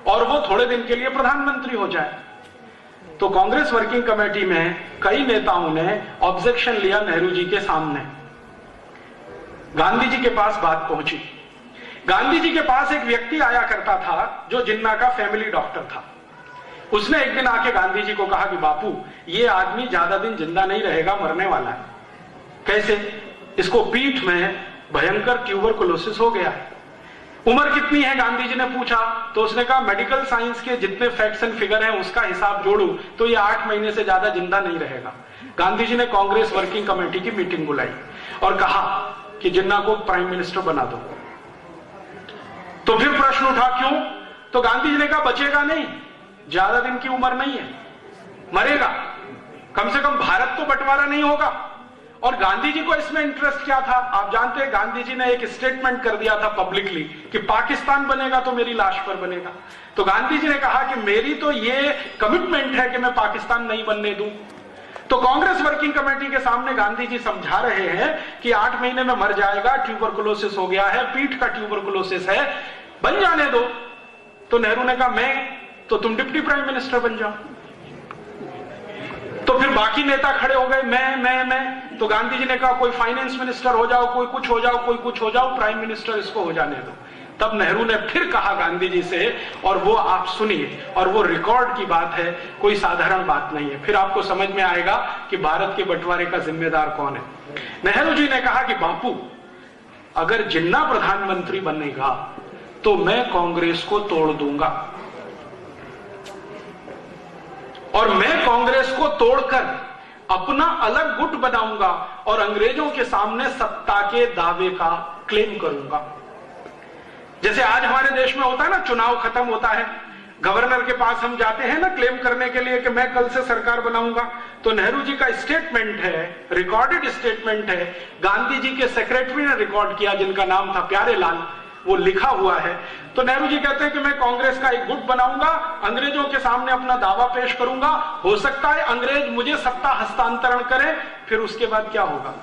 और वो थोड़े दिन के लिए प्रधानमंत्री हो जाए। तो कांग्रेस वर्किंग कमेटी में कई नेताओं ने ऑब्जेक्शन लिया नेहरू जी के सामने। गांधी जी के पास बात पहुंची। गांधी जी के पास एक व्यक्ति आया करता था जो जिन्ना का फैमिली डॉक्टर था। उसने एक दिन आके गांधी जी को कहा कि बापू, ये आदमी ज्यादा दिन जिंदा नहीं रहेगा, मरने वाला है। कैसे? इसको पीठ में भयंकर ट्यूबरकुलोसिस हो गया है। उम्र कितनी है? गांधी जी ने पूछा। तो उसने कहा मेडिकल साइंस के जितने फैक्ट्स एंड फिगर हैं उसका हिसाब जोड़ू तो ये 8 महीने से ज्यादा जिंदा नहीं रहेगा। गांधी जी ने कांग्रेस वर्किंग कमेटी की मीटिंग बुलाई और कहा कि जिन्ना को प्राइम मिनिस्टर बना दो। तो फिर प्रश्न उठा क्यों? तो गांधी जी ने कहा बचेगा नहीं, ज्यादा दिन की उम्र नहीं है, मरेगा, कम से कम भारत तो बंटवारा नहीं होगा। और गांधी जी को इसमें इंटरेस्ट क्या था? आप जानते हैं गांधी जी ने एक स्टेटमेंट कर दिया था पब्लिकली कि पाकिस्तान बनेगा तो मेरी लाश पर बनेगा। तो गांधी जी ने कहा कि मेरी तो ये कमिटमेंट है कि मैं पाकिस्तान नहीं बनने दूं। तो कांग्रेस वर्किंग कमेटी के सामने गांधी जी समझा रहे हैं कि 8 महीने में मर जाएगा, ट्यूबरकुलोसिस हो गया है, पीठ का ट्यूबरकुलोसिस है, बन जाने दो। तो नेहरू ने कहा मैं तो तुम डिप्टी प्राइम मिनिस्टर बन जाओ। तो फिर बाकी नेता खड़े हो गए, मैं। तो गांधी जी ने कहा कोई फाइनेंस मिनिस्टर हो जाओ, कोई कुछ हो जाओ, कोई कुछ हो जाओ, प्राइम मिनिस्टर इसको हो जाने दो। तब नेहरू ने फिर कहा गांधी जी से, और वो आप सुनिए, और वो रिकॉर्ड की बात है, कोई साधारण बात नहीं है, फिर आपको समझ में आएगा कि भारत के बंटवारे का जिम्मेदार कौन है। नेहरू जी ने कहा कि बापू, अगर जिन्ना प्रधानमंत्री बनेगा तो मैं कांग्रेस को तोड़ दूंगा, और मैं कांग्रेस को तोड़कर अपना अलग गुट बनाऊंगा और अंग्रेजों के सामने सत्ता के दावे का क्लेम करूंगा। जैसे आज हमारे देश में होता है ना, चुनाव खत्म होता है, गवर्नर के पास हम जाते हैं ना क्लेम करने के लिए कि मैं कल से सरकार बनाऊंगा, तो नेहरू जी का स्टेटमेंट है, रिकॉर्डेड स्टेटमेंट है, गांधी जी के सेक्रेटरी ने रिकॉर्ड किया जिनका नाम था प्यारेलाल, वो लिखा हुआ है। तो नेहरू जी कहते हैं कि मैं कांग्रेस का एक गुट बनाऊंगा, अंग्रेजों के सामने अपना दावा पेश करूंगा, हो सकता है अंग्रेज मुझे सत्ता हस्तांतरण करें, फिर उसके बाद क्या होगा।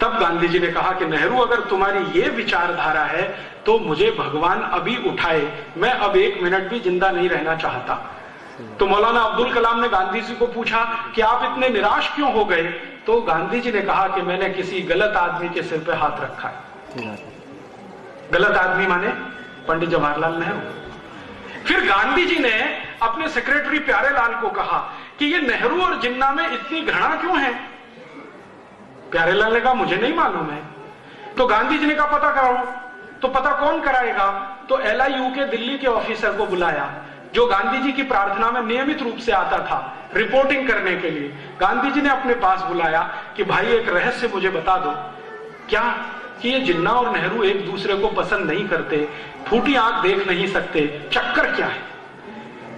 तब गांधी जी ने कहा कि नेहरू अगर तुम्हारी ये विचारधारा है तो मुझे भगवान अभी उठाए, मैं अब 1 मिनट भी जिंदा नहीं रहना चाहता। तो मौलाना अब्दुल कलाम ने गांधी जी को पूछा कि आप इतने निराश क्यों हो गए, तो गांधी जी ने कहा कि मैंने किसी गलत आदमी के सिर पे हाथ रखा है। गलत आदमी माने पंडित जवाहरलाल नेहरू। फिर गांधी जी ने अपने सेक्रेटरी प्यारेलाल को कहा कि ये नेहरू और जिन्ना में इतनी घृणा क्यों है। प्यारेलाल ने कहा मुझे नहीं मालूम है। तो गांधी जी ने कहा पता कराओ। तो पता कौन कराएगा, तो LIU के दिल्ली के ऑफिसर को बुलाया जो गांधी जी की प्रार्थना में नियमित रूप से आता था रिपोर्टिंग करने के लिए। गांधी जी ने अपने पास बुलाया कि भाई एक रहस्य मुझे बता दो, क्या कि ये जिन्ना और नेहरू एक दूसरे को पसंद नहीं करते, फूटी आंख देख नहीं सकते, चक्कर क्या है।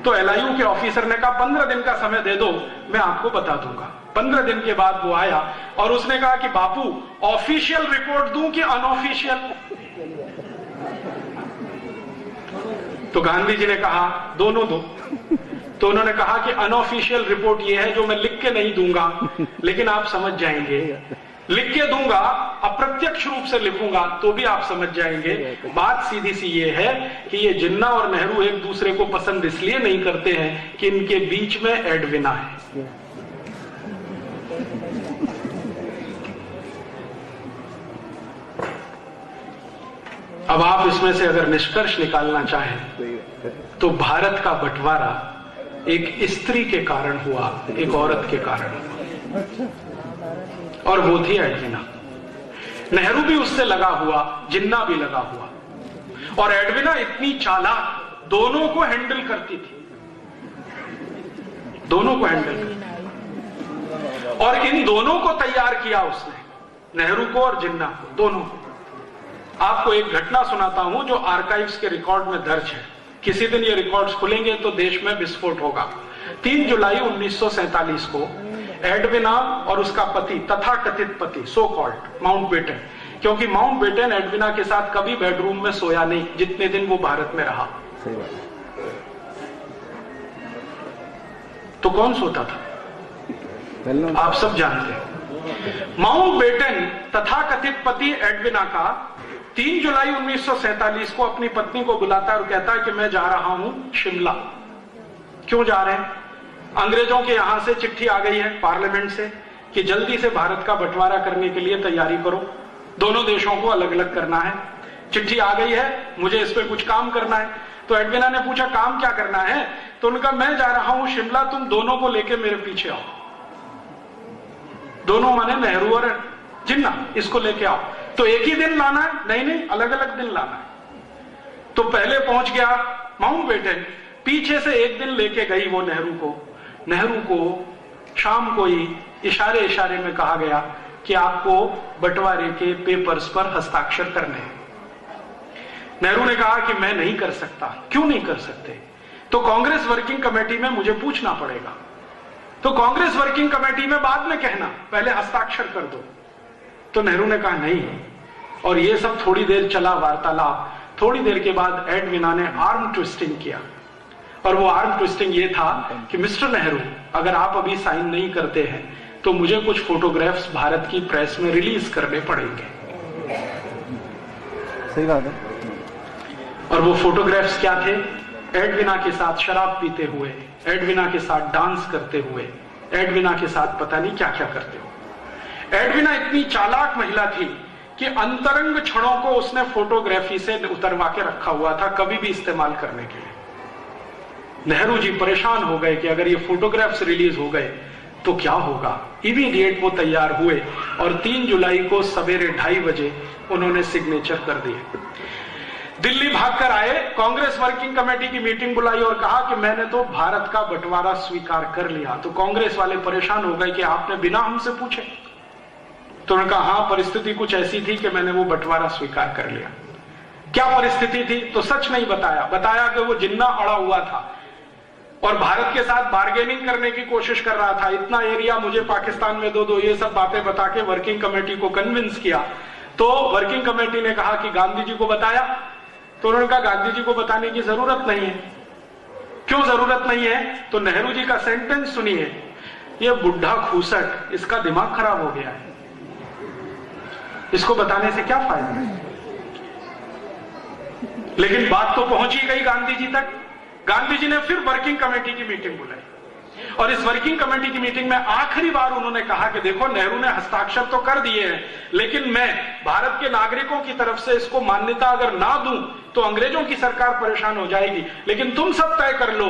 तो LIU के ऑफिसर ने कहा 15 दिन का समय दे दो, मैं आपको बता दूंगा। 15 दिन के बाद वो आया और उसने कहा कि बापू ऑफिशियल रिपोर्ट दूं कि अनऑफिशियल। तो गांधी जी ने कहा दोनों दो। तो उन्होंने कहा कि अनऑफिशियल रिपोर्ट ये है जो मैं लिख के नहीं दूंगा, लेकिन आप समझ जाएंगे, लिख के दूंगा, अप्रत्यक्ष रूप से लिखूंगा तो भी आप समझ जाएंगे। बात सीधी सी ये है कि ये जिन्ना और नेहरू एक दूसरे को पसंद इसलिए नहीं करते हैं कि इनके बीच में एडविना है। अब आप इसमें से अगर निष्कर्ष निकालना चाहें तो भारत का बंटवारा एक स्त्री के कारण हुआ, एक औरत के कारण हुआ, और वो थी एडविना। नेहरू भी उससे लगा हुआ, जिन्ना भी लगा हुआ, और एडविना इतनी चालाक दोनों को हैंडल करती थी, दोनों को हैंडल करती, और इन दोनों को तैयार किया उसने, नेहरू को और जिन्ना को, दोनों को। आपको एक घटना सुनाता हूं जो आर्काइव्स के रिकॉर्ड में दर्ज है। किसी दिन ये रिकॉर्ड्स खुलेंगे तो देश में विस्फोट होगा। 3 जुलाई 1947 को एडविना और उसका पति, तथाकथित पति, सो कॉल्ड माउंटबेटन, क्योंकि माउंटबेटन एडविना के साथ कभी बेडरूम में सोया नहीं जितने दिन वो भारत में रहा। तो कौन सोता था आप सब जानते हैं। माउंटबेटन तथाकथित पति एडविना का 3 जुलाई 1947 को अपनी पत्नी को बुलाता है और कहता है कि मैं जा रहा हूं शिमला। क्यों जा रहे हैं? अंग्रेजों के यहां से चिट्ठी आ गई है पार्लियामेंट से कि जल्दी से भारत का बंटवारा करने के लिए तैयारी करो, दोनों देशों को अलग अलग करना है। चिट्ठी आ गई है, मुझे इस पर कुछ काम करना है। तो एडविना ने पूछा काम क्या करना है? तो उनका मैं जा रहा हूं शिमला, तुम दोनों को लेके मेरे पीछे आओ। दोनों माने नेहरू और जिन्ना, इसको लेके आओ। तो एक ही दिन लाना है? नहीं नहीं, अलग अलग दिन लाना है। तो पहले पहुंच गया माउंटबेटन, पीछे से एक दिन लेके गई वो नेहरू को। नेहरू को शाम को ही इशारे इशारे में कहा गया कि आपको बंटवारे के पेपर्स पर हस्ताक्षर करने हैं। नेहरू ने कहा कि मैं नहीं कर सकता। क्यों नहीं कर सकते? तो कांग्रेस वर्किंग कमेटी में मुझे पूछना पड़ेगा। तो कांग्रेस वर्किंग कमेटी में बाद में कहना, पहले हस्ताक्षर कर दो। तो नेहरू ने कहा नहीं। और ये सब थोड़ी देर चला वार्तालाप। थोड़ी देर के बाद एडविना ने आर्म ट्विस्टिंग किया, और वो आर्म ट्विस्टिंग ये था कि मिस्टर नेहरू, अगर आप अभी साइन नहीं करते हैं तो मुझे कुछ फोटोग्राफ्स भारत की प्रेस में रिलीज करने पड़ेंगे। सही बात है। और वो फोटोग्राफ्स क्या थे? एडविना के साथ शराब पीते हुए, एडविना के साथ डांस करते हुए, एडविना के साथ पता नहीं क्या क्या करते हुए। एडविना इतनी चालाक महिला थी कि अंतरंग क्षणों को उसने फोटोग्राफी से उतरवा के रखा हुआ था, कभी भी इस्तेमाल करने के लिए। नेहरू जी परेशान हो गए कि अगर ये फोटोग्राफ्स रिलीज हो गए तो क्या होगा। इमीडिएट वो तैयार हुए और 3 जुलाई को सवेरे 2:30 बजे उन्होंने सिग्नेचर कर दिए। दिल्ली भागकर आए, कांग्रेस वर्किंग कमेटी की मीटिंग बुलाई और कहा कि मैंने तो भारत का बंटवारा स्वीकार कर लिया। तो कांग्रेस वाले परेशान हो गए कि आपने बिना हमसे पूछे। तो उन्होंने कहा हाँ, परिस्थिति कुछ ऐसी थी कि मैंने वो बंटवारा स्वीकार कर लिया। क्या परिस्थिति थी, तो सच नहीं बताया, बताया कि वो जिन्ना अड़ा हुआ था और भारत के साथ बार्गेनिंग करने की कोशिश कर रहा था, इतना एरिया मुझे पाकिस्तान में दो, ये सब बातें बता के वर्किंग कमेटी को कन्विंस किया। तो वर्किंग कमेटी ने कहा कि गांधी जी को बताया, तो उन्होंने कहा गांधी जी को बताने की जरूरत नहीं है। क्यों जरूरत नहीं है? तो नेहरू जी का सेंटेंस सुनिए, ये बुढ़ा खूसट, इसका दिमाग खराब हो गया है, इसको बताने से क्या फायदा। लेकिन बात तो पहुंची गई गांधी जी तक। गांधी जी ने फिर वर्किंग कमेटी की मीटिंग बुलाई और इस वर्किंग कमेटी की मीटिंग में आखिरी बार उन्होंने कहा कि देखो, नेहरू ने हस्ताक्षर तो कर दिए हैं, लेकिन मैं भारत के नागरिकों की तरफ से इसको मान्यता अगर ना दूं तो अंग्रेजों की सरकार परेशान हो जाएगी, लेकिन तुम सब तय कर लो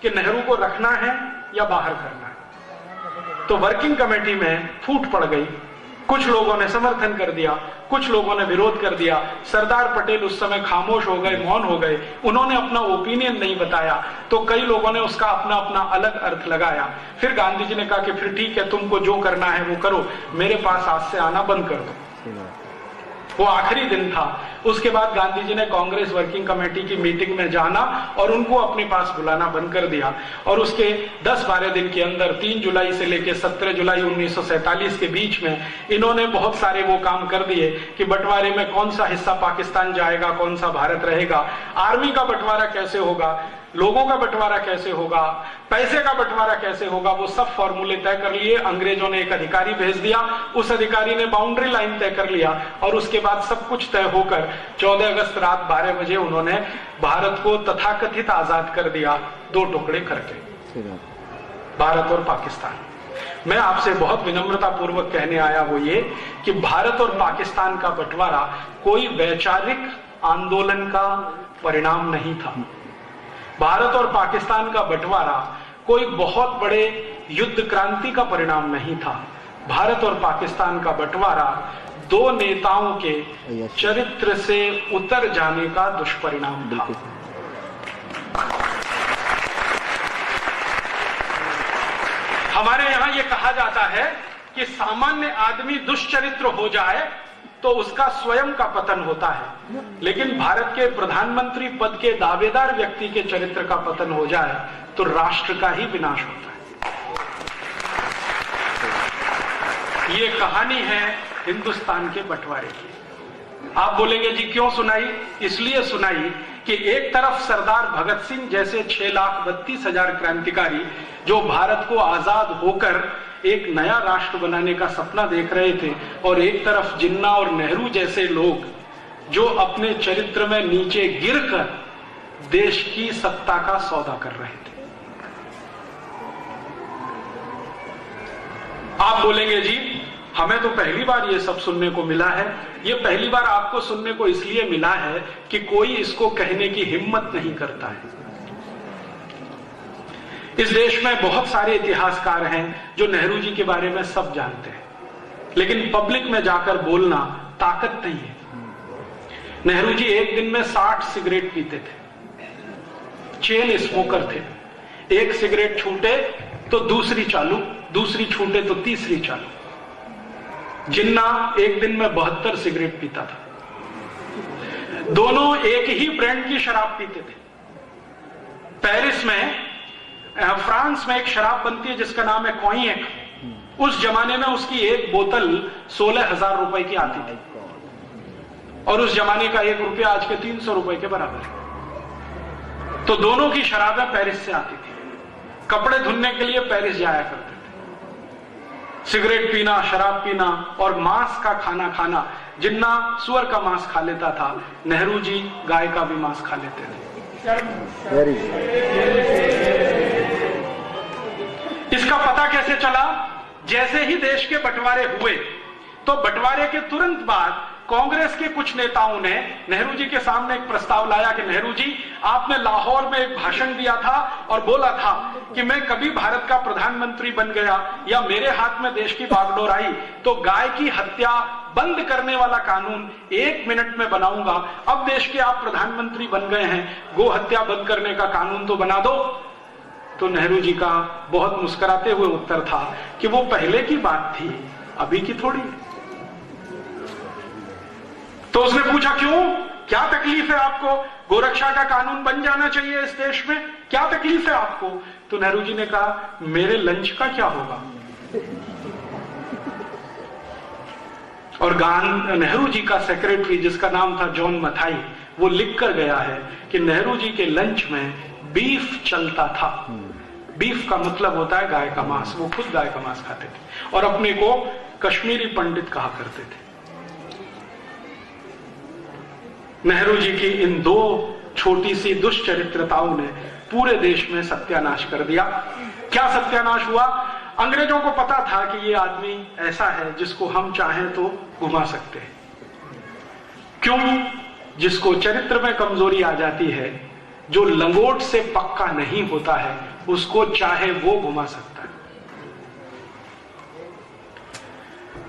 कि नेहरू को रखना है या बाहर करना है। तो वर्किंग कमेटी में फूट पड़ गई, कुछ लोगों ने समर्थन कर दिया, कुछ लोगों ने विरोध कर दिया। सरदार पटेल उस समय खामोश हो गए, मौन हो गए, उन्होंने अपना ओपिनियन नहीं बताया, तो कई लोगों ने उसका अपना अपना अलग अर्थ लगाया। फिर गांधी जी ने कहा कि फिर ठीक है, तुमको जो करना है वो करो, मेरे पास आज से आना बंद कर दो। वो आखिरी दिन था। उसके बाद गांधी जी ने कांग्रेस वर्किंग कमेटी की मीटिंग में जाना और उनको अपने पास बुलाना बंद कर दिया और उसके 10-12 दिन के अंदर 3 जुलाई से लेकर 17 जुलाई 1947 के बीच में इन्होंने बहुत सारे वो काम कर दिए कि बंटवारे में कौन सा हिस्सा पाकिस्तान जाएगा, कौन सा भारत रहेगा, आर्मी का बंटवारा कैसे होगा, लोगों का बंटवारा कैसे होगा, पैसे का बंटवारा कैसे होगा, वो सब फॉर्मूले तय कर लिए। अंग्रेजों ने एक अधिकारी भेज दिया, उस अधिकारी ने बाउंड्री लाइन तय कर लिया और उसके बाद सब कुछ तय होकर 14 अगस्त रात 12 बजे उन्होंने भारत को तथाकथित आजाद कर दिया, 2 टुकड़े करके, भारत और पाकिस्तान। मैं आपसे बहुत विनम्रता पूर्वक कहने आया वो ये कि भारत और पाकिस्तान का बंटवारा कोई वैचारिक आंदोलन का परिणाम नहीं था। भारत और पाकिस्तान का बंटवारा कोई बहुत बड़े युद्ध क्रांति का परिणाम नहीं था। भारत और पाकिस्तान का बंटवारा 2 नेताओं के चरित्र से उतर जाने का दुष्परिणाम था। हमारे यहां यह कहा जाता है कि सामान्य आदमी दुष्चरित्र हो जाए तो उसका स्वयं का पतन होता है, लेकिन भारत के प्रधानमंत्री पद के दावेदार व्यक्ति के चरित्र का पतन हो जाए तो राष्ट्र का ही विनाश होता है। ये कहानी है हिंदुस्तान के बंटवारे की। आप बोलेंगे जी क्यों सुनाई? इसलिए सुनाई कि एक तरफ सरदार भगत सिंह जैसे 6,32,000 क्रांतिकारी जो भारत को आजाद होकर एक नया राष्ट्र बनाने का सपना देख रहे थे, और एक तरफ जिन्ना और नेहरू जैसे लोग जो अपने चरित्र में नीचे गिरकर देश की सत्ता का सौदा कर रहे थे। आप बोलेंगे जी हमें तो पहली बार ये सब सुनने को मिला है। ये पहली बार आपको सुनने को इसलिए मिला है कि कोई इसको कहने की हिम्मत नहीं करता है। इस देश में बहुत सारे इतिहासकार हैं जो नेहरू जी के बारे में सब जानते हैं, लेकिन पब्लिक में जाकर बोलना ताकत नहीं है। नेहरू जी एक दिन में 60 सिगरेट पीते थे, चेन स्मोकर थे। एक सिगरेट छूटे तो दूसरी चालू, दूसरी छूटे तो तीसरी चालू। जिन्ना एक दिन में 72 सिगरेट पीता था। दोनों एक ही ब्रांड की शराब पीते थे। पेरिस में, फ्रांस में एक शराब बनती है जिसका नाम है कॉइएक। उस जमाने में उसकी एक बोतल 16,000 रुपए की आती थी और उस जमाने का 1 रुपया आज के 300 रुपए के बराबर है। तो दोनों की शराबें पेरिस से आती थी। कपड़े धुलने के लिए पेरिस जाया करते थे। सिगरेट पीना, शराब पीना और मांस का खाना खाना। जिन्ना सुअर का मांस खा लेता था, नेहरू जी गाय का भी मांस खा लेते थे। इसका पता कैसे चला? जैसे ही देश के बंटवारे हुए तो बंटवारे के तुरंत बाद कांग्रेस के कुछ नेताओं ने नेहरू जी के सामने एक प्रस्ताव लाया कि नेहरू जी, आपने लाहौर में एक भाषण दिया था और बोला था कि मैं कभी भारत का प्रधानमंत्री बन गया या मेरे हाथ में देश की बागडोर आई तो गाय की हत्या बंद करने वाला कानून 1 मिनट में बनाऊंगा। अब देश के आप प्रधानमंत्री बन गए हैं, गो हत्या बंद करने का कानून तो बना दो। तो नेहरू जी का बहुत मुस्कुराते हुए उत्तर था कि वो पहले की बात थी, अभी की थोड़ी है। तो उसने पूछा क्यों? क्या तकलीफ है आपको? गोरक्षा का कानून बन जाना चाहिए इस देश में, क्या तकलीफ है आपको? तो नेहरू जी ने कहा मेरे लंच का क्या होगा? और नेहरू जी का सेक्रेटरी जिसका नाम था जॉन मथाई, वो लिख कर गया है कि नेहरू जी के लंच में बीफ चलता था। बीफ का मतलब होता है गाय का मांस। वो खुद गाय का मांस खाते थे और अपने को कश्मीरी पंडित कहा करते थे। नेहरू जी की इन दो छोटी सी दुष्चरित्रताओं ने पूरे देश में सत्यानाश कर दिया। क्या सत्यानाश हुआ? अंग्रेजों को पता था कि ये आदमी ऐसा है जिसको हम चाहें तो घुमा सकते हैं। क्यों? जिसको चरित्र में कमजोरी आ जाती है, जो लंगोट से पक्का नहीं होता है, उसको चाहे वो घुमा सकता है।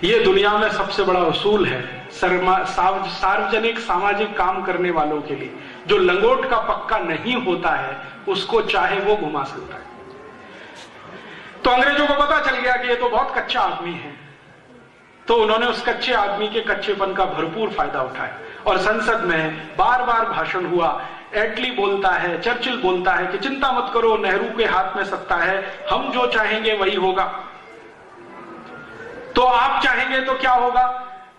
ये दुनिया में सबसे बड़ा उसूल है सार्वजनिक सामाजिक काम करने वालों के लिए। जो लंगोट का पक्का नहीं होता है, उसको चाहे वो घुमा सकता है। तो अंग्रेजों को पता चल गया कि ये तो बहुत कच्चा आदमी है, तो उन्होंने उस कच्चे आदमी के कच्चेपन का भरपूर फायदा उठाया और संसद में बार बार भाषण हुआ। एटली बोलता है, चर्चिल बोलता है कि चिंता मत करो, नेहरू के हाथ में सत्ता है, हम जो चाहेंगे वही होगा। तो आप चाहेंगे तो क्या होगा?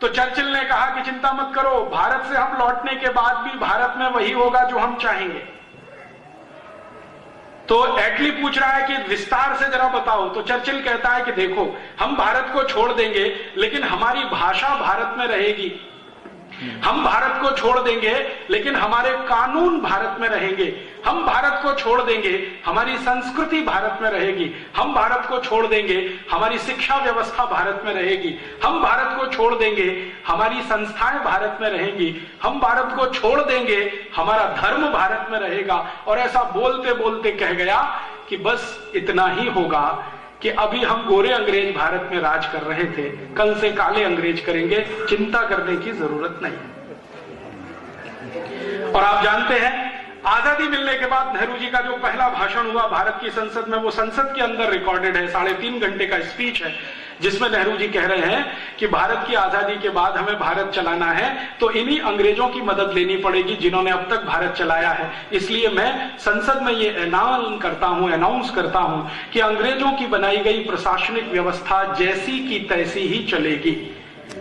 तो चर्चिल ने कहा कि चिंता मत करो, भारत से हम लौटने के बाद भी भारत में वही होगा जो हम चाहेंगे। तो एटली पूछ रहा है कि विस्तार से जरा बताओ। तो चर्चिल कहता है कि देखो, हम भारत को छोड़ देंगे लेकिन हमारी भाषा भारत में रहेगी, हम भारत को छोड़ देंगे लेकिन हमारे कानून भारत में रहेंगे, हम भारत को छोड़ देंगे हमारी संस्कृति भारत में रहेगी, हम भारत को छोड़ देंगे हमारी शिक्षा व्यवस्था भारत में रहेगी, हम भारत को छोड़ देंगे हमारी संस्थाएं भारत में रहेंगी, हम भारत को छोड़ देंगे हमारा धर्म भारत में रहेगा। और ऐसा बोलते बोलते कह गया कि बस इतना ही होगा कि अभी हम गोरे अंग्रेज भारत में राज कर रहे थे, कल से काले अंग्रेज करेंगे, चिंता करने की जरूरत नहीं। और आप जानते हैं, आजादी मिलने के बाद नेहरू जी का जो पहला भाषण हुआ भारत की संसद में, वो संसद के अंदर रिकॉर्डेड है, 3.5 घंटे का स्पीच है, जिसमें नेहरू जी कह रहे हैं कि भारत की आजादी के बाद हमें भारत चलाना है तो इन्हीं अंग्रेजों की मदद लेनी पड़ेगी जिन्होंने अब तक भारत चलाया है। इसलिए मैं संसद में ये अनाउंस करता हूं कि अंग्रेजों की बनाई गई प्रशासनिक व्यवस्था जैसी की तैसी ही चलेगी।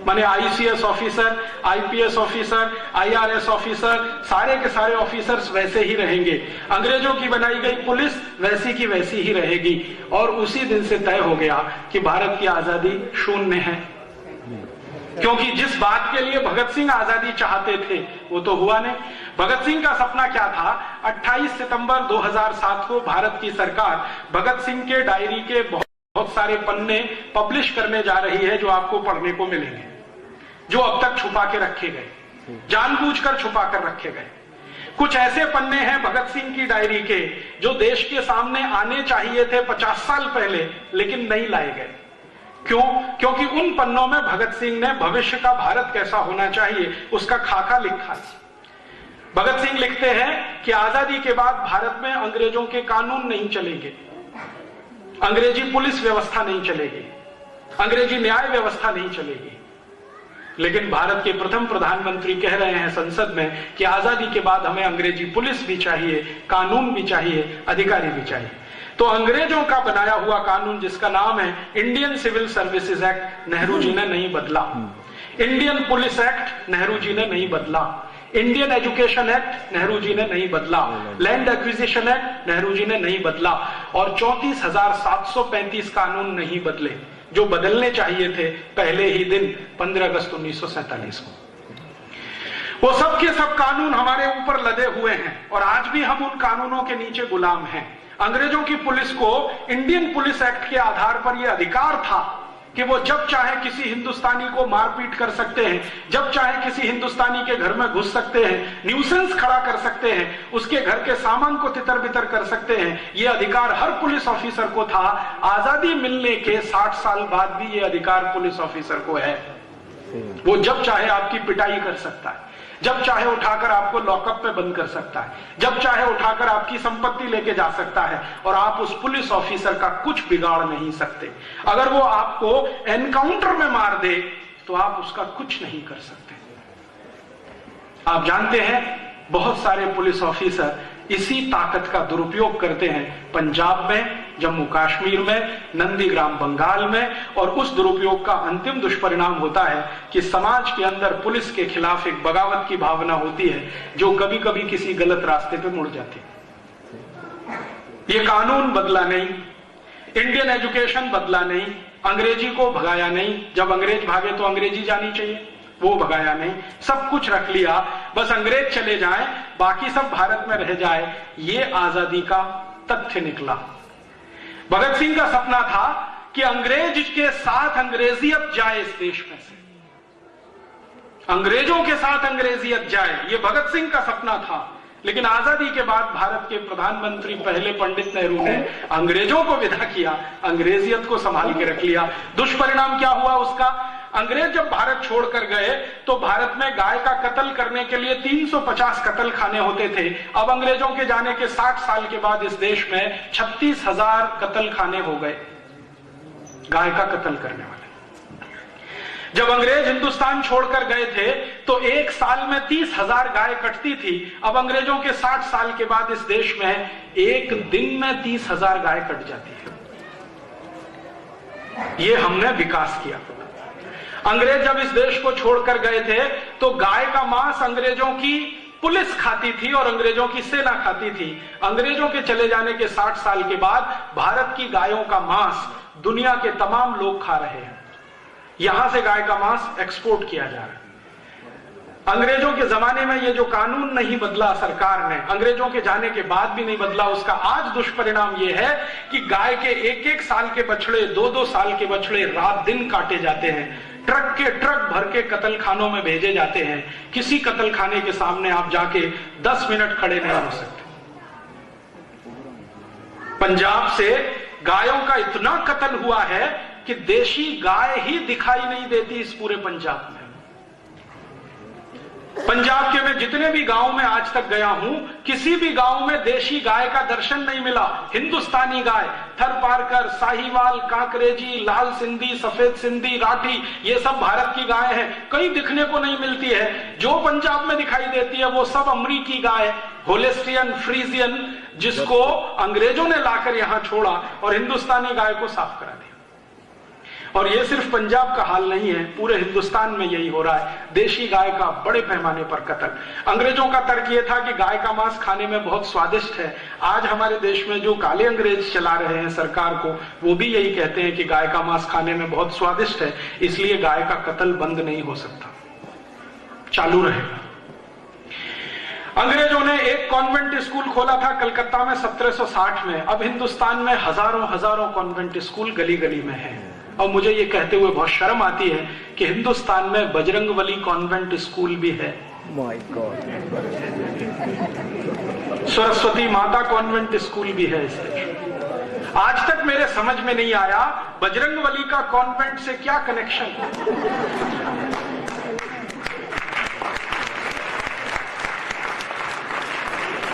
माने ICS officer, IPS officer, IRS officer, सारे के सारे ऑफिसर्स वैसे ही रहेंगे। अंग्रेजों की बनाई गई पुलिस वैसी की वैसी ही रहेगी। और उसी दिन से तय हो गया कि भारत की आजादी शून्य है, क्योंकि जिस बात के लिए भगत सिंह आजादी चाहते थे वो तो हुआ नहीं। भगत सिंह का सपना क्या था? 28 सितंबर 2007 को भारत की सरकार भगत सिंह के डायरी के बहुत सारे पन्ने पब्लिश करने जा रही है, जो आपको पढ़ने को मिलेंगे, जो अब तक छुपा के रखे गए, जानबूझकर छुपा कर रखे गए। कुछ ऐसे पन्ने हैं भगत सिंह की डायरी के जो देश के सामने आने चाहिए थे 50 साल पहले, लेकिन नहीं लाए गए। क्यों? क्योंकि उन पन्नों में भगत सिंह ने भविष्य का भारत कैसा होना चाहिए उसका खाका लिखा है। भगत सिंह लिखते हैं कि आजादी के बाद भारत में अंग्रेजों के कानून नहीं चलेंगे, अंग्रेजी पुलिस व्यवस्था नहीं चलेगी, अंग्रेजी न्याय व्यवस्था नहीं चलेगी। लेकिन भारत के प्रथम प्रधानमंत्री कह रहे हैं संसद में कि आजादी के बाद हमें अंग्रेजी पुलिस भी चाहिए, कानून भी चाहिए, अधिकारी भी चाहिए। तो अंग्रेजों का बनाया हुआ कानून जिसका नाम है Indian civil services act, Nehru ji ने नहीं बदला। Indian police act Nehru ji ने नहीं बदला। Indian education act Nehru ji ने नहीं बदला। Land acquisition act Nehru ji ने नहीं बदला। और 34,735 कानून नहीं बदले जो बदलने चाहिए थे पहले ही दिन 15 अगस्त 1947 को। वो सब के सब कानून हमारे ऊपर लदे हुए हैं और आज भी हम उन कानूनों के नीचे गुलाम हैं। अंग्रेजों की पुलिस को इंडियन पुलिस एक्ट के आधार पर यह अधिकार था कि वो जब चाहे किसी हिंदुस्तानी को मारपीट कर सकते हैं, जब चाहे किसी हिंदुस्तानी के घर में घुस सकते हैं, न्यूसेंस खड़ा कर सकते हैं, उसके घर के सामान को तितर बितर कर सकते हैं। ये अधिकार हर पुलिस ऑफिसर को था। आजादी मिलने के 60 साल बाद भी ये अधिकार पुलिस ऑफिसर को है। वो जब चाहे आपकी पिटाई कर सकता है, जब चाहे उठाकर आपको लॉकअप पे बंद कर सकता है, जब चाहे उठाकर आपकी संपत्ति लेके जा सकता है और आप उस पुलिस ऑफिसर का कुछ बिगाड़ नहीं सकते। अगर वो आपको एनकाउंटर में मार दे तो आप उसका कुछ नहीं कर सकते। आप जानते हैं बहुत सारे पुलिस ऑफिसर इसी ताकत का दुरुपयोग करते हैं, पंजाब में, जम्मू कश्मीर में, नंदीग्राम बंगाल में, और उस दुरुपयोग का अंतिम दुष्परिणाम होता है कि समाज के अंदर पुलिस के खिलाफ एक बगावत की भावना होती है जो कभी कभी किसी गलत रास्ते पे मुड़ जाती है। ये कानून बदला नहीं, इंडियन एजुकेशन बदला नहीं, अंग्रेजी को भगाया नहीं, जब अंग्रेज भागे तो अंग्रेजी जानी चाहिए, वो भगाया नहीं, सब कुछ रख लिया, बस अंग्रेज चले जाएं, बाकी सब भारत में रह जाए, ये आजादी का तथ्य निकला। भगत सिंह का सपना था कि अंग्रेज के साथ अंग्रेजियत जाए इस देश में से, अंग्रेजों के साथ अंग्रेजियत जाए, ये भगत सिंह का सपना था। लेकिन आजादी के बाद भारत के प्रधानमंत्री पहले पंडित नेहरू ने अंग्रेजों को विदा किया, अंग्रेजियत को संभाल के रख लिया। दुष्परिणाम क्या हुआ उसका? अंग्रेज जब भारत छोड़कर गए तो भारत में गाय का कत्ल करने के लिए 350 कत्ल खाने होते थे। अब अंग्रेजों के जाने के 60 साल के बाद इस देश में 36,000 कत्ल खाने हो गए गाय का कत्ल करने वाले। जब अंग्रेज हिंदुस्तान छोड़कर गए थे तो एक साल में 30,000 गाय कटती थी। अब अंग्रेजों के 60 साल के बाद इस देश में एक दिन में 30,000 गाय कट जाती है। ये हमने विकास किया। अंग्रेज जब इस देश को छोड़कर गए थे तो गाय का मांस अंग्रेजों की पुलिस खाती थी और अंग्रेजों की सेना खाती थी। अंग्रेजों के चले जाने के 60 साल के बाद भारत की गायों का मांस दुनिया के तमाम लोग खा रहे हैं। यहां से गाय का मांस एक्सपोर्ट किया जा रहा है। अंग्रेजों के जमाने में ये जो कानून नहीं बदला सरकार ने, अंग्रेजों के जाने के बाद भी नहीं बदला, उसका आज दुष्परिणाम ये है कि गाय के एक एक साल के बछड़े, 2-2 साल के बछड़े रात दिन काटे जाते हैं, ट्रक के ट्रक भर के कत्ल खानों में भेजे जाते हैं। किसी कत्ल खाने के सामने आप जाके 10 मिनट खड़े नहीं हो सकते। पंजाब से गायों का इतना कत्ल हुआ है कि देशी गाय ही दिखाई नहीं देती इस पूरे पंजाब में। पंजाब के मैं जितने भी गांव में आज तक गया हूं, किसी भी गांव में देशी गाय का दर्शन नहीं मिला। हिंदुस्तानी गाय, थरपारकर, साहिवाल, कांकरेजी, लाल सिंधी, सफेद सिंधी, राठी, ये सब भारत की गाय है, कहीं दिखने को नहीं मिलती है। जो पंजाब में दिखाई देती है वो सब अमरीकी गाय, होलेस्टियन, फ्रीजियन, जिसको अंग्रेजों ने लाकर यहां छोड़ा और हिंदुस्तानी गाय को साफ करा दिया। और ये सिर्फ पंजाब का हाल नहीं है, पूरे हिंदुस्तान में यही हो रहा है। देशी गाय का बड़े पैमाने पर कत्ल। अंग्रेजों का तर्क ये था कि गाय का मांस खाने में बहुत स्वादिष्ट है। आज हमारे देश में जो काले अंग्रेज चला रहे हैं सरकार को, वो भी यही कहते हैं कि गाय का मांस खाने में बहुत स्वादिष्ट है, इसलिए गाय का कत्ल बंद नहीं हो सकता, चालू रहेगा। अंग्रेजों ने एक कॉन्वेंट स्कूल खोला था कलकत्ता में 1760 में। अब हिंदुस्तान में हजारों कॉन्वेंट स्कूल गली गली में हैं। और मुझे ये कहते हुए बहुत शर्म आती है कि हिंदुस्तान में बजरंगबली कॉन्वेंट स्कूल भी है। My God. सरस्वती माता कॉन्वेंट स्कूल भी है इस देश। आज तक मेरे समझ में नहीं आया बजरंगबली का कॉन्वेंट से क्या कनेक्शन है।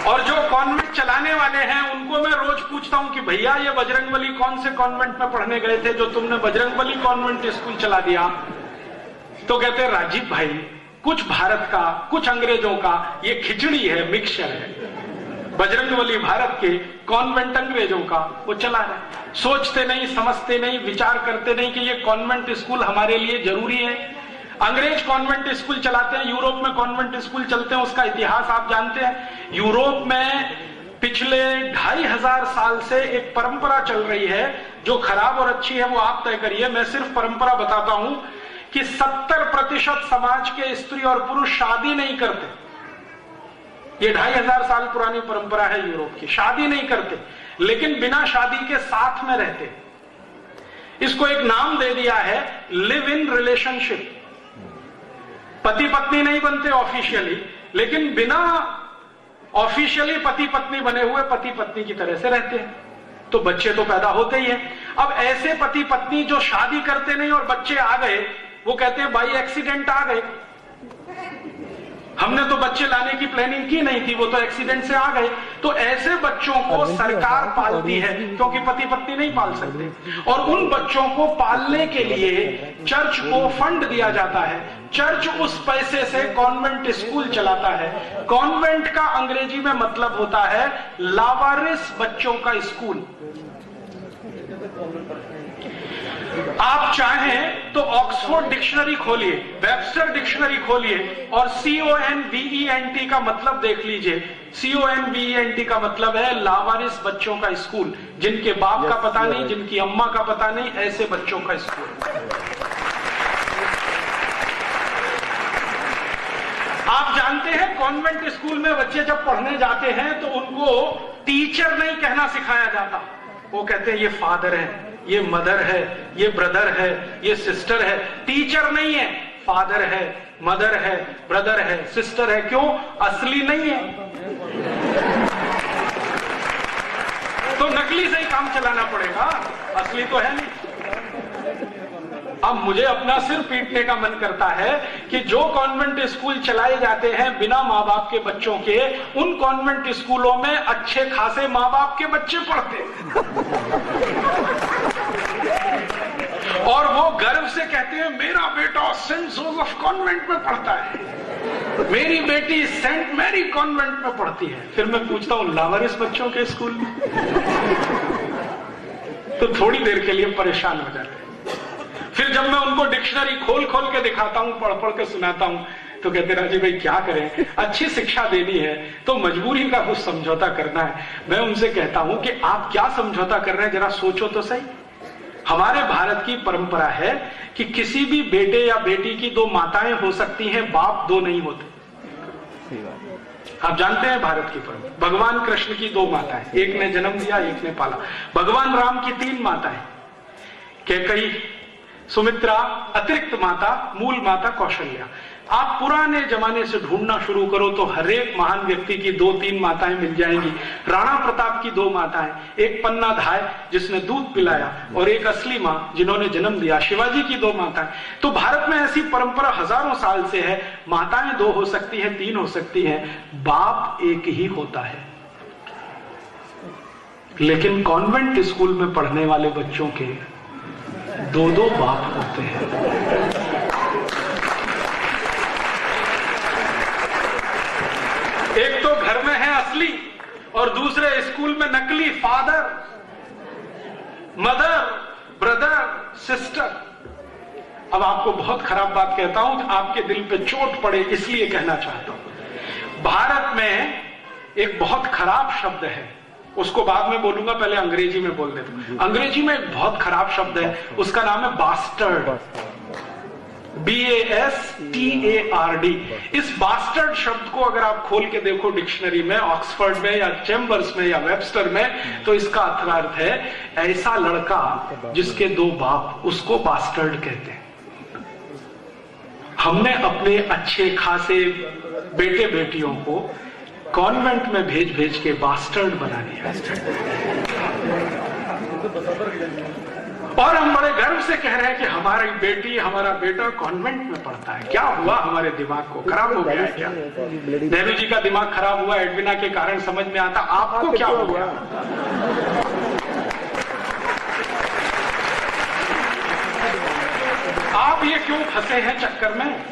और जो कॉन्वेंट चलाने वाले हैं उनको मैं रोज पूछता हूं कि भैया ये बजरंगबली कौन से कॉन्वेंट में पढ़ने गए थे जो तुमने बजरंगबली कॉन्वेंट स्कूल चला दिया? तो कहते हैं राजीव भाई, कुछ भारत का कुछ अंग्रेजों का ये खिचड़ी है, मिक्सचर है। बजरंगबली भारत के, कॉन्वेंट अंग्रेजों का, वो चला रहे। सोचते नहीं, समझते नहीं, विचार करते नहीं कि ये कॉन्वेंट स्कूल हमारे लिए जरूरी है। अंग्रेज कॉन्वेंट स्कूल चलाते हैं, यूरोप में कॉन्वेंट स्कूल चलते हैं, उसका इतिहास आप जानते हैं। यूरोप में पिछले 2500 साल से एक परंपरा चल रही है, जो खराब और अच्छी है वो आप तय करिए, मैं सिर्फ परंपरा बताता हूं कि 70% समाज के स्त्री और पुरुष शादी नहीं करते। ये 2500 साल पुरानी परंपरा है यूरोप की। शादी नहीं करते, लेकिन बिना शादी के साथ में रहते। इसको एक नाम दे दिया है लिव इन रिलेशनशिप। पति पत्नी नहीं बनते ऑफिशियली, लेकिन बिना ऑफिशियली पति पत्नी बने हुए पति पत्नी की तरह से रहते हैं, तो बच्चे तो पैदा होते ही हैं। अब ऐसे पति पत्नी जो शादी करते नहीं और बच्चे आ गए, वो कहते हैं बाई एक्सीडेंट आ गए। हमने तो बच्चे लाने की प्लानिंग की नहीं थी, वो तो एक्सीडेंट से आ गए। तो ऐसे बच्चों को सरकार पालती है, क्योंकि पति पत्नी नहीं पाल सकते। और उन बच्चों को पालने के लिए चर्च को फंड दिया जाता है। चर्च उस पैसे से कॉन्वेंट स्कूल चलाता है। कॉन्वेंट का अंग्रेजी में मतलब होता है लावारिस बच्चों का स्कूल। आप चाहें तो ऑक्सफोर्ड डिक्शनरी खोलिए, वेबस्टर डिक्शनरी खोलिए और CONVENT का मतलब देख लीजिए। CONVENT का मतलब है लावारिस बच्चों का स्कूल, जिनके बाप का पता नहीं, जिनकी अम्मा का पता नहीं, ऐसे बच्चों का स्कूल। आप जानते हैं कॉन्वेंट स्कूल में बच्चे जब पढ़ने जाते हैं तो उनको टीचर नहीं कहना सिखाया जाता। वो कहते हैं ये फादर है, ये मदर है, ये ब्रदर है, ये सिस्टर है। टीचर नहीं है, फादर है, मदर है, ब्रदर है, सिस्टर है। क्यों? असली नहीं है, तो नकली से ही काम चलाना पड़ेगा, असली तो है नहीं। अब मुझे अपना सिर पीटने का मन करता है कि जो कॉन्वेंट स्कूल चलाए जाते हैं बिना माँ बाप के बच्चों के, उन कॉन्वेंट स्कूलों में अच्छे खासे माँ बाप के बच्चे पढ़ते हैं और वो गर्व से कहते हैं मेरा बेटा सेंट जोसेफ कॉन्वेंट में पढ़ता है, मेरी बेटी सेंट मैरी कॉन्वेंट में पढ़ती है। फिर मैं पूछता हूं लावारिस बच्चों के स्कूल में? तो थोड़ी देर के लिए परेशान हो जाते हैं। फिर जब मैं उनको डिक्शनरी खोल खोल के दिखाता हूं, पढ़ पढ़ के सुनाता हूं, तो कहते राजीव भाई क्या करें, अच्छी शिक्षा देनी है तो मजबूरी का कुछ समझौता करना है। मैं उनसे कहता हूं कि आप क्या समझौता कर रहे हैं, जरा सोचो तो सही। हमारे भारत की परंपरा है कि किसी भी बेटे या बेटी की दो माताएं हो सकती हैं, बाप दो नहीं होते। आप जानते हैं भारत की परंपरा, भगवान कृष्ण की दो माताएं, एक ने जन्म दिया, एक ने पाला। भगवान राम की तीन माताएं, कैकेयी, सुमित्रा, अतिरिक्त माता, मूल माता कौशल्या। आप पुराने जमाने से ढूंढना शुरू करो तो हर एक महान व्यक्ति की दो तीन माताएं मिल जाएंगी। राणा प्रताप की दो माताएं, एक पन्ना धाय जिसने दूध पिलाया और एक असली मां जिन्होंने जन्म दिया। शिवाजी की दो माताएं। तो भारत में ऐसी परंपरा हजारों साल से है, माताएं दो हो सकती हैं, तीन हो सकती हैं, बाप एक ही होता है। लेकिन कॉन्वेंट स्कूल में पढ़ने वाले बच्चों के दो दो बाप होते हैं। एक तो घर में है असली और दूसरे स्कूल में नकली, फादर, मदर, ब्रदर, सिस्टर। अब आपको बहुत खराब बात कहता हूं, आपके दिल पे चोट पड़े इसलिए कहना चाहता हूं। भारत में एक बहुत खराब शब्द है, उसको बाद में बोलूंगा, पहले अंग्रेजी में बोल देता हूं। अंग्रेजी में एक बहुत खराब शब्द है, उसका नाम है बास्टर्ड, BASTARD। इस बास्टर्ड शब्द को अगर आप खोल के देखो डिक्शनरी में, ऑक्सफोर्ड में या चैम्बर्स में या वेबस्टर में, तो इसका अर्थ है ऐसा लड़का जिसके दो बाप, उसको बास्टर्ड कहते हैं। हमने अपने अच्छे खासे बेटे बेटियों को कॉन्वेंट में भेज भेज के बास्टर्ड बना दिया और हम बड़े गर्व से कह रहे हैं कि हमारी बेटी, हमारा बेटा कॉन्वेंट में पढ़ता है। क्या हुआ हमारे दिमाग को? खराब हो गया है क्या? नेहरू जी का दिमाग खराब हुआ एडविना के कारण, समझ में आता। आपको क्या हो गया? आप ये क्यों फंसे हैं चक्कर में?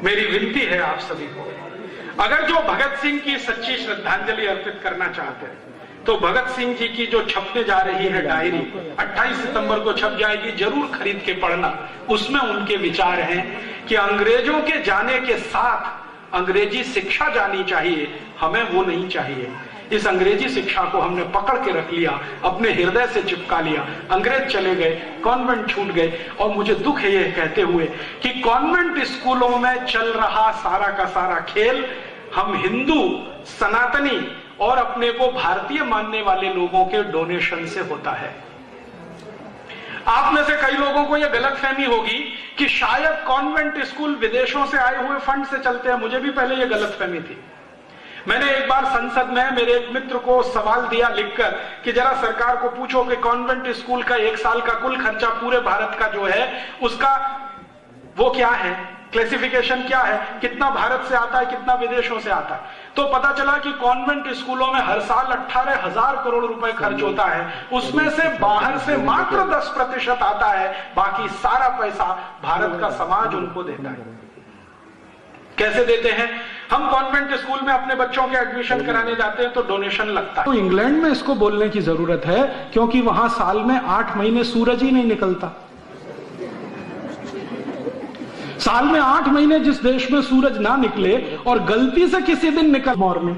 मेरी विनती है आप सभी को, अगर जो भगत सिंह की सच्ची श्रद्धांजलि अर्पित करना चाहते हैं तो भगत सिंह जी की जो छपने जा रही है डायरी, 28 सितंबर को छप जाएगी, जरूर खरीद के पढ़ना। उसमें उनके विचार हैं कि अंग्रेजों के जाने के साथ अंग्रेजी शिक्षा जानी चाहिए, हमें वो नहीं चाहिए। इस अंग्रेजी शिक्षा को हमने पकड़ के रख लिया, अपने हृदय से चिपका लिया। अंग्रेज चले गए, कॉन्वेंट छूट गए, और मुझे दुख है यह कहते हुए कि कॉन्वेंट स्कूलों में चल रहा सारा का सारा खेल हम हिंदू, सनातनी और अपने को भारतीय मानने वाले लोगों के डोनेशन से होता है। आप में से कई लोगों को यह गलतफहमी होगी कि शायद कॉन्वेंट स्कूल विदेशों से आए हुए फंड से चलते हैं। मुझे भी पहले यह गलतफहमी थी। मैंने एक बार संसद में मेरे एक मित्र को सवाल दिया लिखकर कि जरा सरकार को पूछो कि कॉन्वेंट स्कूल का एक साल का कुल खर्चा पूरे भारत का जो है उसका वो क्या है, क्लासिफिकेशन क्या है, कितना भारत से आता है, कितना विदेशों से आता है, तो पता चला कि कॉन्वेंट स्कूलों में हर साल 18,000 करोड़ रुपए खर्च होता है, उसमें से बाहर से मात्र 10% आता है, बाकी सारा पैसा भारत का समाज उनको देता है। कैसे देते हैं? हम कॉन्वेंट स्कूल में अपने बच्चों के एडमिशन कराने जाते हैं तो डोनेशन लगता है। तो इंग्लैंड में इसको बोलने की जरूरत है, क्योंकि वहां साल में 8 महीने सूरज ही नहीं निकलता। साल में 8 महीने जिस देश में सूरज ना निकले और गलती से किसी दिन निकल मॉर्निंग,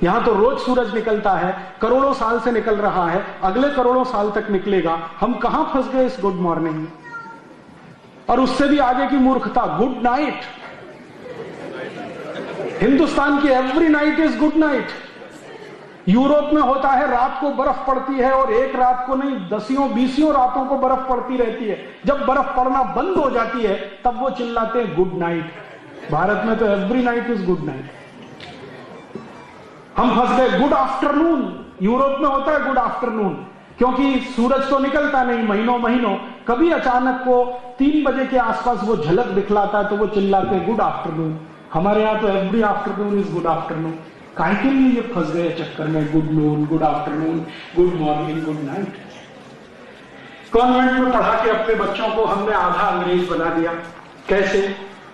यहां तो रोज सूरज निकलता है, करोड़ों साल से निकल रहा है, अगले करोड़ों साल तक निकलेगा। हम कहां फंस गए इस गुड मॉर्निंग में? और उससे भी आगे की मूर्खता, गुड नाइट। हिंदुस्तान की every night is good night. Europe में होता है रात को बर्फ पड़ती है, और एक रात को नहीं, 10-20 रातों को बर्फ पड़ती रहती है। जब बर्फ पड़ना बंद हो जाती है तब वो चिल्लाते हैं गुड नाइट। भारत में तो every night is good night. हम फंस गए गुड आफ्टरनून। यूरोप में होता है गुड आफ्टरनून, क्योंकि सूरज तो निकलता नहीं महीनों महीनों, कभी अचानक को 3 बजे के आसपास वो झलक दिखलाता है तो वो चिल्लाते हैं गुड आफ्टरनून। हमारे यहां तो every afternoon is good afternoon. काहे के लिए ये फंस गए चक्कर में, good noon, good afternoon, good morning, good night. Convent में पढ़ा के अपने बच्चों को हमने आधा अंग्रेज बना दिया। कैसे?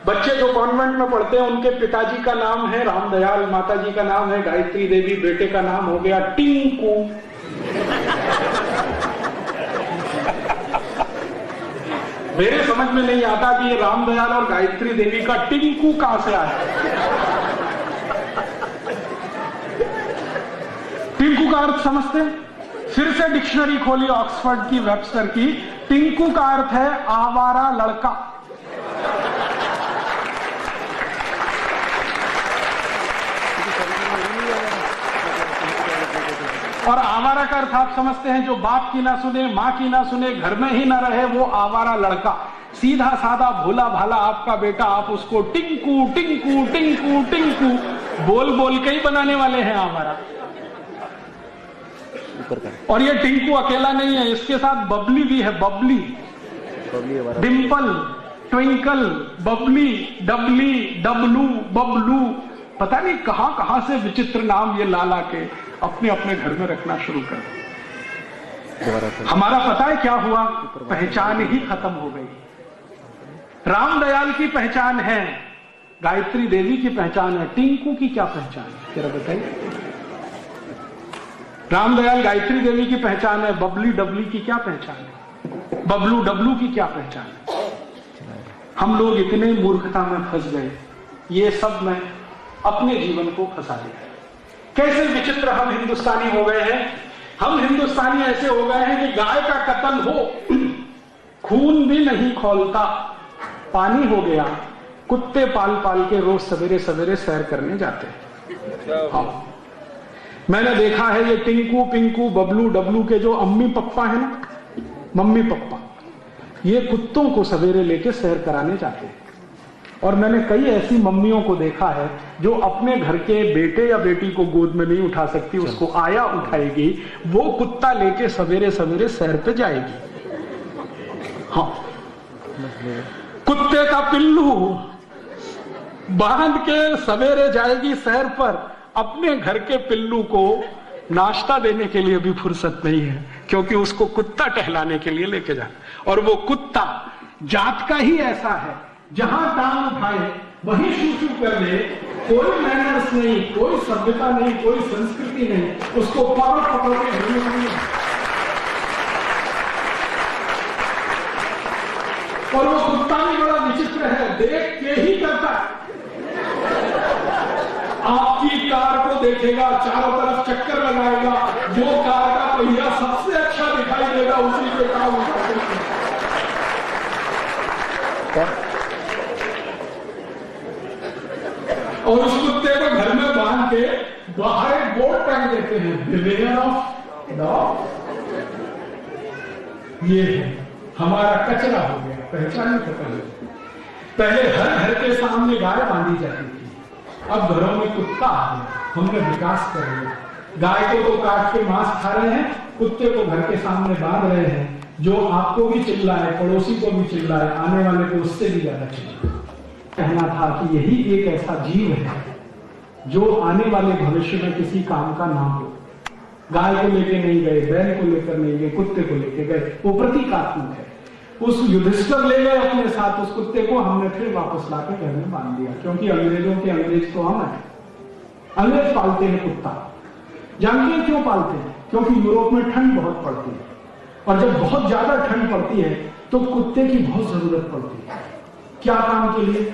बच्चे जो कॉन्वेंट में पढ़ते हैं उनके पिताजी का नाम है रामदयाल, माताजी का नाम है गायत्री देवी, बेटे का नाम हो गया टिंकू। मेरे समझ में नहीं आता कि ये रामदयाल और गायत्री देवी का टिंकू कहां से आया। टिंकू का अर्थ समझते हैं? फिर से डिक्शनरी खोली ऑक्सफोर्ड की, वेबस्टर की। टिंकू का अर्थ है आवारा लड़का। और आवारा का अर्थ आप समझते हैं, जो बाप की ना सुने, मां की ना सुने, घर में ही ना रहे, वो आवारा लड़का। सीधा साधा भोला भाला आपका बेटा, आप उसको टिंकू टिंकू टिंकू टिंकू बोल बोल के ही बनाने वाले हैं आवारा। और ये टिंकू अकेला नहीं है, इसके साथ बबली भी है। बबली, डिंपल, ट्विंकल, बबली, डबली, डबलू, बबलू, पता नहीं कहां कहां से विचित्र नाम ये लाला के अपने अपने घर में रखना शुरू कर। हमारा पता है क्या हुआ? पहचान ही खत्म हो गई। रामदयाल की पहचान है, गायत्री देवी की पहचान है, टिंकू की क्या पहचान है जरा बताइए। रामदयाल गायत्री देवी की पहचान है, बबली डबली की क्या पहचान है, बबलू डबलू की क्या पहचान है। हम लोग इतने मूर्खता में फंस गए, ये सब में अपने जीवन को फंसा दिया। कैसे विचित्र हम हिंदुस्तानी हो गए हैं। हम हिंदुस्तानी ऐसे हो गए हैं कि गाय का कत्ल हो, खून भी नहीं खौलता, पानी हो गया, कुत्ते पाल पाल के रोज सवेरे सवेरे सैर करने जाते हैं। हाँ, मैंने देखा है ये टिंकू पिंकू बबलू डबलू के जो अम्मी पप्पा है ना, मम्मी पप्पा, ये कुत्तों को सवेरे लेके सैर कराने जाते हैं। और मैंने कई ऐसी मम्मियों को देखा है जो अपने घर के बेटे या बेटी को गोद में नहीं उठा सकती, उसको आया उठाएगी, वो कुत्ता लेके सवेरे सवेरे सैर पे जाएगी। हाँ, कुत्ते का पिल्लू बांध के सवेरे जाएगी सैर पर। अपने घर के पिल्लू को नाश्ता देने के लिए भी फुर्सत नहीं है, क्योंकि उसको कुत्ता टहलाने के लिए लेके जा। और वो कुत्ता जात का ही ऐसा है, जहां टांग उठाए वहीं शू कर दे, कोई मैनर्स नहीं, कोई सभ्यता नहीं, कोई संस्कृति नहीं, उसको पकड़ के नहीं। और वो कुत्ता भी बड़ा विचित्र है, देख के ही करता है। आपकी कार को देखेगा, चारों तरफ चक्कर लगाएगा, जो कार का पहिया सबसे अच्छा दिखाई देगा उसी पे काम उठाएगा। और उस कुत्ते को घर में बांध के बाहर एक बोर्ड टांग देते हैं, बिवेयर ऑफ डॉग। ये है हमारा कचरा हो गया, पहचान खत्म हो गई। पहले हर घर के सामने गाय बांधी जाती थी, अब घरों में कुत्ता आ गया। हमने विकास कर लिया, गाय को तो काट के मांस खा रहे हैं, कुत्ते को घर के सामने बांध रहे हैं, जो आपको भी चिल्ला है, पड़ोसी को भी चिल्ला है, आने वाले को उससे भी ज्यादा चिल्ला है। कहना था कि यही एक ऐसा जीव है जो आने वाले भविष्य में किसी काम का ना हो। गाय को लेके नहीं गए, बैल को लेकर नहीं गए, कुत्ते को लेके गए, वो प्रतीकात्मक है। उस युधिष्ठिर ले गए अपने साथ उस कुत्ते को, हमने फिर वापस लाके घर में बांध दिया, क्योंकि अंग्रेजों के अंग्रेज तो हम हैं। अंग्रेज पालते हैं कुत्ता, जानते हैं क्यों पालते हैं? क्योंकि यूरोप में ठंड बहुत पड़ती है, और जब बहुत ज्यादा ठंड पड़ती है तो कुत्ते की बहुत जरूरत पड़ती है। क्या काम के लिए?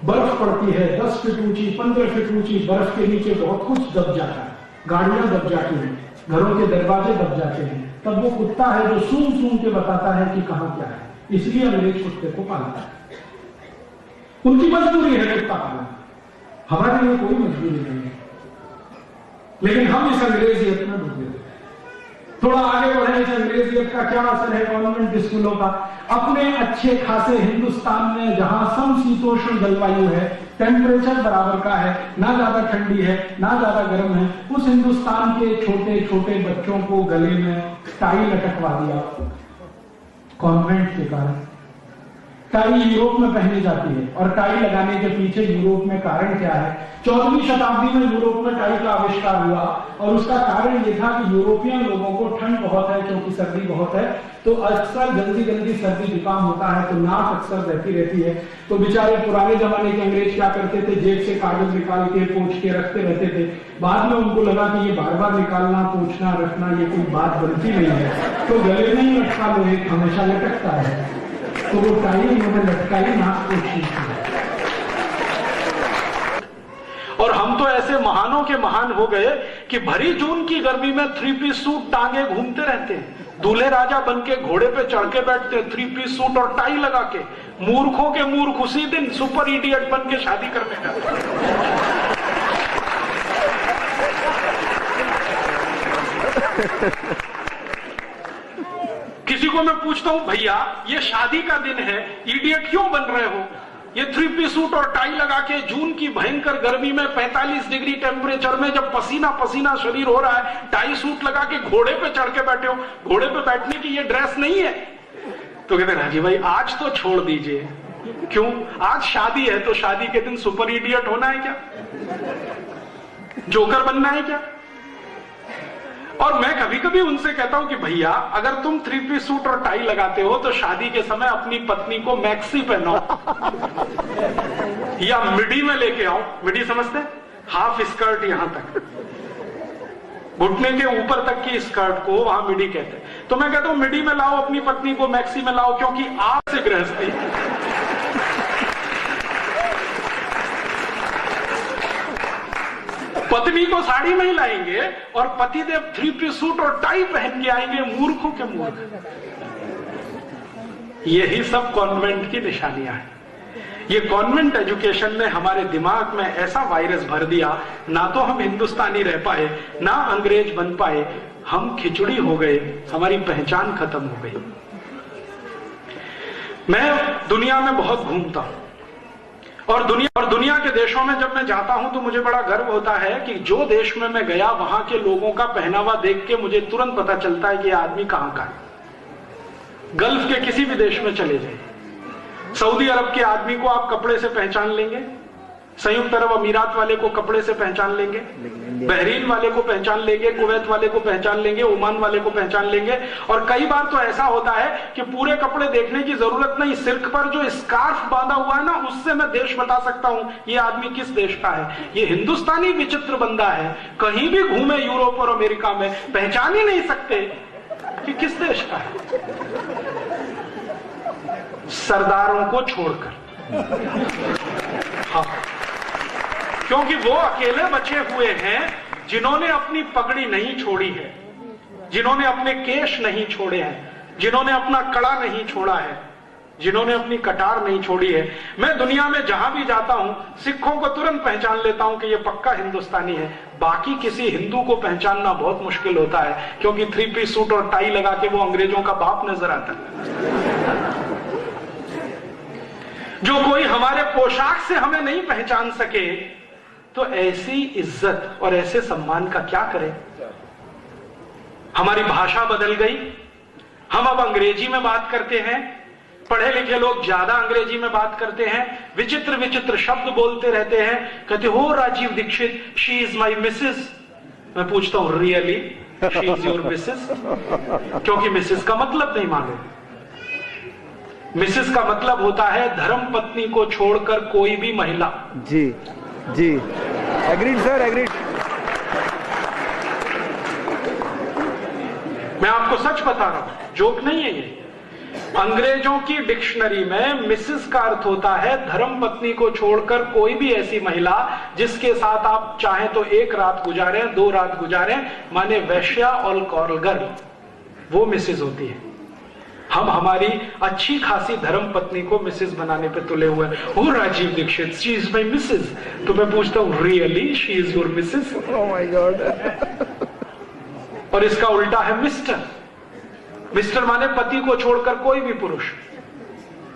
बर्फ पड़ती है 10 फीट ऊंची, 15 फीट ऊंची, बर्फ के नीचे बहुत कुछ दब जाता है, गाड़ियां दब जाती हैं, घरों के दरवाजे दब जाते हैं, तब वो कुत्ता है जो सूंघ सूंघ के बताता है कि कहां क्या है। इसलिए अंग्रेज कुत्ते को पालता है, उनकी मजबूरी है कुत्ता पालना, हमारे लिए कोई मजबूरी नहीं है। लेकिन हम इस अंग्रेजियत में डूबे। थोड़ा आगे बढ़े, इस अंग्रेजियत का क्या असर है कॉन्वेंट स्कूलों का? अपने अच्छे खासे हिंदुस्तान में जहां समशीतोष्ण जलवायु है, टेम्परेचर बराबर का है, ना ज्यादा ठंडी है ना ज्यादा गर्म है, उस हिंदुस्तान के छोटे छोटे बच्चों को गले में टाई लटकवा दिया कॉन्वेंट के कारण। टाई यूरोप में पहनी जाती है, और टाई लगाने के पीछे यूरोप में कारण क्या है? 14वीं शताब्दी में यूरोप में टाई का आविष्कार हुआ, और उसका कारण यह था कि यूरोपियन लोगों को ठंड बहुत है, क्योंकि सर्दी बहुत है, तो अक्सर जल्दी जल्दी सर्दी जुकाम होता है, तो नाक अक्सर रहती है। तो बेचारे पुराने जमाने के अंग्रेज क्या करते थे? जेब से कागज निकाल के पोंछ के रखते रहते थे। बाद में उनको लगा कि ये बार बार निकालना, पोंछना, रखना ये कोई बात बनती नहीं है, तो गले में ही लटका लो, एक हमेशा लटकता है, तो वो टाई उन्होंने लटकाई, नाक पोंछी। और हम तो ऐसे महानों के महान हो गए कि भरी जून की गर्मी में 3 पीस सूट टांगे घूमते रहते हैं, दूल्हे राजा बन के घोड़े पे चढ़ के बैठते हैं, 3 पीस सूट और टाई लगा के। मूर्खों के मूर्ख उसी दिन सुपर इडियट बन के शादी करने का। किसी को मैं पूछता हूं, भैया ये शादी का दिन है, इडियट क्यों बन रहे हो? ये 3 पीस सूट और टाई लगा के जून की भयंकर गर्मी में 45 डिग्री टेम्परेचर में जब पसीना पसीना शरीर हो रहा है, टाई सूट लगा के घोड़े पे चढ़ के बैठे हो, घोड़े पे बैठने की ये ड्रेस नहीं है। तो कहते राजी भाई आज तो छोड़ दीजिए। क्यों? आज शादी है तो शादी के दिन सुपर इडियट होना है क्या? जोकर बनना है क्या? और मैं कभी कभी उनसे कहता हूं कि भैया अगर तुम 3 पीस सूट और टाई लगाते हो तो शादी के समय अपनी पत्नी को मैक्सी पहनाओ या मिडी में लेके आओ। मिडी समझते? हाफ स्कर्ट यहां तक, घुटने के ऊपर तक की स्कर्ट को वहां मिडी कहते हैं। तो मैं कहता हूं मिडी में लाओ अपनी पत्नी को, मैक्सी में लाओ, क्योंकि आप से गृहस्थी। पत्नी को साड़ी में ही लाएंगे और पतिदेव 3 पीस सूट और टाई पहन के आएंगे, मूर्खों के मूर्ख। यही सब कॉन्वेंट की निशानियां हैं। ये कॉन्वेंट एजुकेशन ने हमारे दिमाग में ऐसा वायरस भर दिया, ना तो हम हिंदुस्तानी रह पाए ना अंग्रेज बन पाए, हम खिचड़ी हो गए, हमारी पहचान खत्म हो गई। मैं दुनिया में बहुत घूमता हूं और दुनिया के देशों में जब मैं जाता हूं तो मुझे बड़ा गर्व होता है कि जो देश में मैं गया वहां के लोगों का पहनावा देख के मुझे तुरंत पता चलता है कि यह आदमी कहां का है। गल्फ के किसी भी देश में चले जाइए, सऊदी अरब के आदमी को आप कपड़े से पहचान लेंगे, संयुक्त अरब अमीरात वाले को कपड़े से पहचान लेंगे, बहरीन वाले को पहचान लेंगे, कुवैत वाले को पहचान लेंगे, ओमान वाले को पहचान लेंगे। और कई बार तो ऐसा होता है कि पूरे कपड़े देखने की जरूरत नहीं, सिर पर जो स्कार्फ बांधा हुआ है ना, उससे मैं देश बता सकता हूं ये आदमी किस देश का है। ये हिंदुस्तानी विचित्र बंदा है, कहीं भी घूमे यूरोप और अमेरिका में पहचान ही नहीं सकते कि किस देश का है, सरदारों को छोड़कर। हाँ, क्योंकि वो अकेले बचे हुए हैं जिन्होंने अपनी पगड़ी नहीं छोड़ी है, जिन्होंने अपने केश नहीं छोड़े हैं, जिन्होंने अपना कड़ा नहीं छोड़ा है, जिन्होंने अपनी कटार नहीं छोड़ी है। मैं दुनिया में जहां भी जाता हूं सिखों को तुरंत पहचान लेता हूं कि ये पक्का हिंदुस्तानी है। बाकी किसी हिंदू को पहचानना बहुत मुश्किल होता है, क्योंकि 3 पीस सूट और टाई लगा के वो अंग्रेजों का बाप नजर आता है। जो कोई हमारे पोशाक से हमें नहीं पहचान सके तो ऐसी इज्जत और ऐसे सम्मान का क्या करें। हमारी भाषा बदल गई, हम अब अंग्रेजी में बात करते हैं, पढ़े लिखे लोग ज्यादा अंग्रेजी में बात करते हैं, विचित्र विचित्र शब्द बोलते रहते हैं, कहते हो Rajiv Dixit she is my missus. मैं पूछता हूं really she is your missus? क्योंकि मिसेस का मतलब नहीं मालूम। मिसेस का मतलब होता है धर्म पत्नी को छोड़कर कोई भी महिला। जी जी, एग्रीड सर, एग्रीड। मैं आपको सच बता रहा हूं, जोक नहीं है ये। अंग्रेजों की डिक्शनरी में मिसेस का अर्थ होता है धर्म पत्नी को छोड़कर कोई भी ऐसी महिला जिसके साथ आप चाहें तो एक रात गुजारें, 2 रात गुजारें, माने वैश्या और कॉरल गर्ल, वो मिसेस होती है। हम हमारी अच्छी खासी धर्म पत्नी को मिसेस बनाने पे तुले हुए हैं। Oh Rajiv Dixit she is my missus. तो मैं पूछता हूं really she is your missus? Oh my god. और इसका उल्टा है मिस्टर। मिस्टर माने पति को छोड़कर कोई भी पुरुष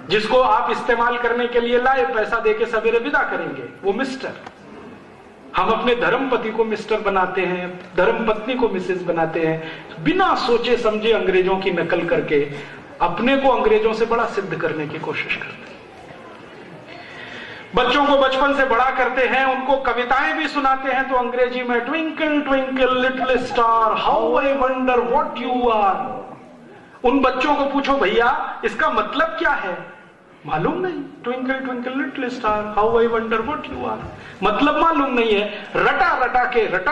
जिसको आप इस्तेमाल करने के लिए लाए, पैसा देके सवेरे विदा करेंगे, वो मिस्टर। हम अपने धर्म पति को मिस्टर बनाते हैं, धर्म पत्नी को मिसेस बनाते हैं, बिना सोचे समझे अंग्रेजों की नकल करके अपने को अंग्रेजों से बड़ा सिद्ध करने की कोशिश करते हैं। बच्चों को बचपन से बड़ा करते हैं, उनको कविताएं भी सुनाते हैं तो अंग्रेजी में twinkle twinkle little star how I wonder what you are. उन बच्चों को पूछो भैया इसका मतलब क्या है, मालूम नहीं। Twinkle twinkle little star how I wonder what you are, मतलब मालूम नहीं है। रटा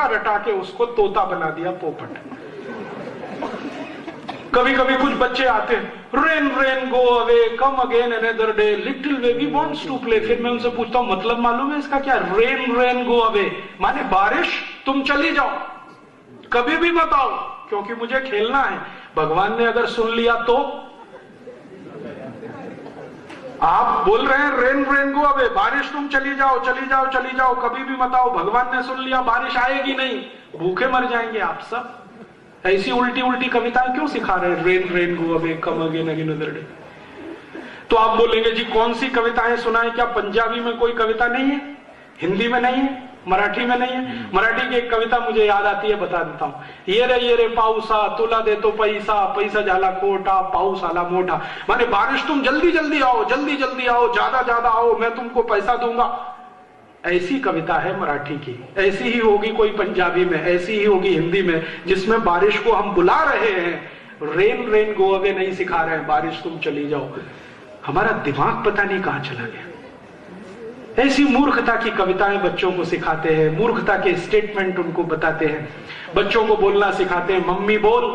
रटा के उसको तोता बना दिया, पोपट। कभी कभी कुछ बच्चे आते हैं, rain rain go away come again another day little baby wants to play. फिर मैं उनसे पूछता हूं मतलब मालूम है इसका क्या? रेन रेन गो अवे माने बारिश तुम चली जाओ, कभी भी मत आओ क्योंकि मुझे खेलना है। भगवान ने अगर सुन लिया तो आप बोल रहे हैं रेन रेन गो अवे, बारिश तुम चली जाओ चली जाओ चली जाओ, कभी भी मत आओ। भगवान ने सुन लिया बारिश आएगी नहीं, भूखे मर जाएंगे आप सब। ऐसी उल्टी उल्टी कविताएं क्यों सिखा रहे हैं? Rain rain go away come again another day. तो आप बोलेंगे जी कौन सी कविताएं सुनाएं? क्या पंजाबी में कोई कविता नहीं है? हिंदी में नहीं है? मराठी में नहीं है? मराठी की एक कविता मुझे याद आती है, बता देता हूं। ये रे पाऊसा तुला दे तो पैसा, पैसा झाला खोटा पाऊस आला मोटा। माने बारिश तुम जल्दी जल्दी आओ, जल्दी जल्दी आओ, ज्यादा ज्यादा आओ, मैं तुमको पैसा दूंगा। ऐसी कविता है मराठी की। ऐसी ही होगी कोई पंजाबी में, ऐसी ही होगी हिंदी में, जिसमें बारिश को हम बुला रहे हैं। रेन रेन गो अवे नहीं सिखा रहे हैं, बारिश तुम चली जाओ। हमारा दिमाग पता नहीं कहां चला गया। ऐसी मूर्खता की कविताएं बच्चों को सिखाते हैं, मूर्खता के स्टेटमेंट उनको बताते हैं। बच्चों को बोलना सिखाते हैं, मम्मी बोल,